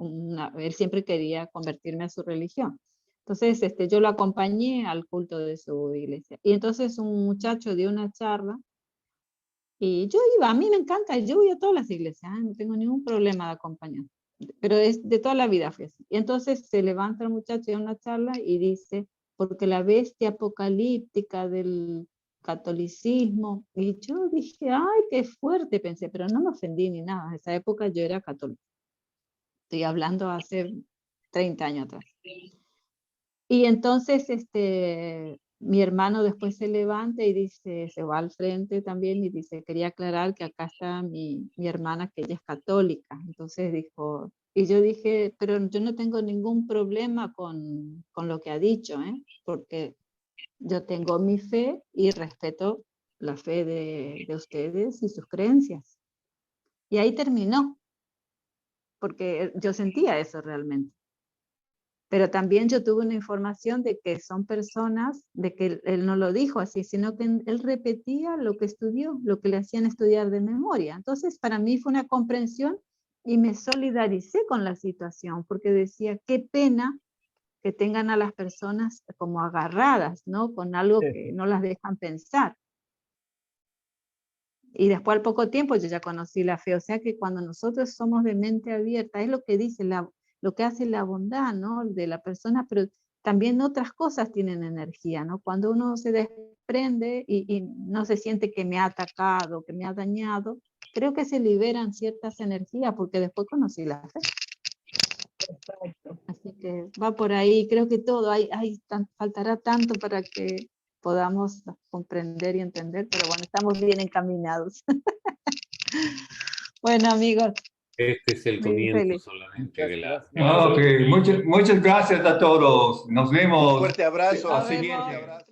siempre quería convertirme a su religión. Entonces, yo lo acompañé al culto de su iglesia. Y entonces un muchacho dio una charla y yo iba, a mí me encanta, yo voy a todas las iglesias, no tengo ningún problema de acompañar. Pero es de toda la vida fue así. Y entonces se levanta el muchacho de una charla y dice, porque la bestia apocalíptica del catolicismo, y yo dije, ay, qué fuerte, pensé, pero no me ofendí ni nada, en esa época yo era católica, estoy hablando hace 30 años atrás. Y entonces mi hermano después se levanta y dice, se va al frente también y dice, quería aclarar que acá está mi hermana, que ella es católica. Entonces dijo, y yo dije, pero yo no tengo ningún problema con lo que ha dicho, porque yo tengo mi fe y respeto la fe de ustedes y sus creencias. Y ahí terminó, porque yo sentía eso realmente. Pero también yo tuve una información de que son personas, de que él no lo dijo así, sino que él repetía lo que estudió, lo que le hacían estudiar de memoria. Entonces, para mí fue una comprensión y me solidaricé con la situación, porque decía, qué pena que tengan a las personas como agarradas, ¿no? Con algo que no las dejan pensar. Y después al poco tiempo yo ya conocí la fe, o sea que cuando nosotros somos de mente abierta, es lo que dice, lo que hace la bondad, ¿no? De la persona, pero también otras cosas tienen energía, ¿no? Cuando uno se desprende y no se siente que me ha atacado, que me ha dañado, creo que se liberan ciertas energías porque después conocí la fe. Así que va por ahí, creo que todo, faltará tanto para que podamos comprender y entender, pero bueno, estamos bien encaminados. Bueno, amigos. Este es el Muy comienzo feliz. solamente de la... Ok, muchas gracias a todos. Nos vemos. Un fuerte abrazo. al Nos vemos. siguiente.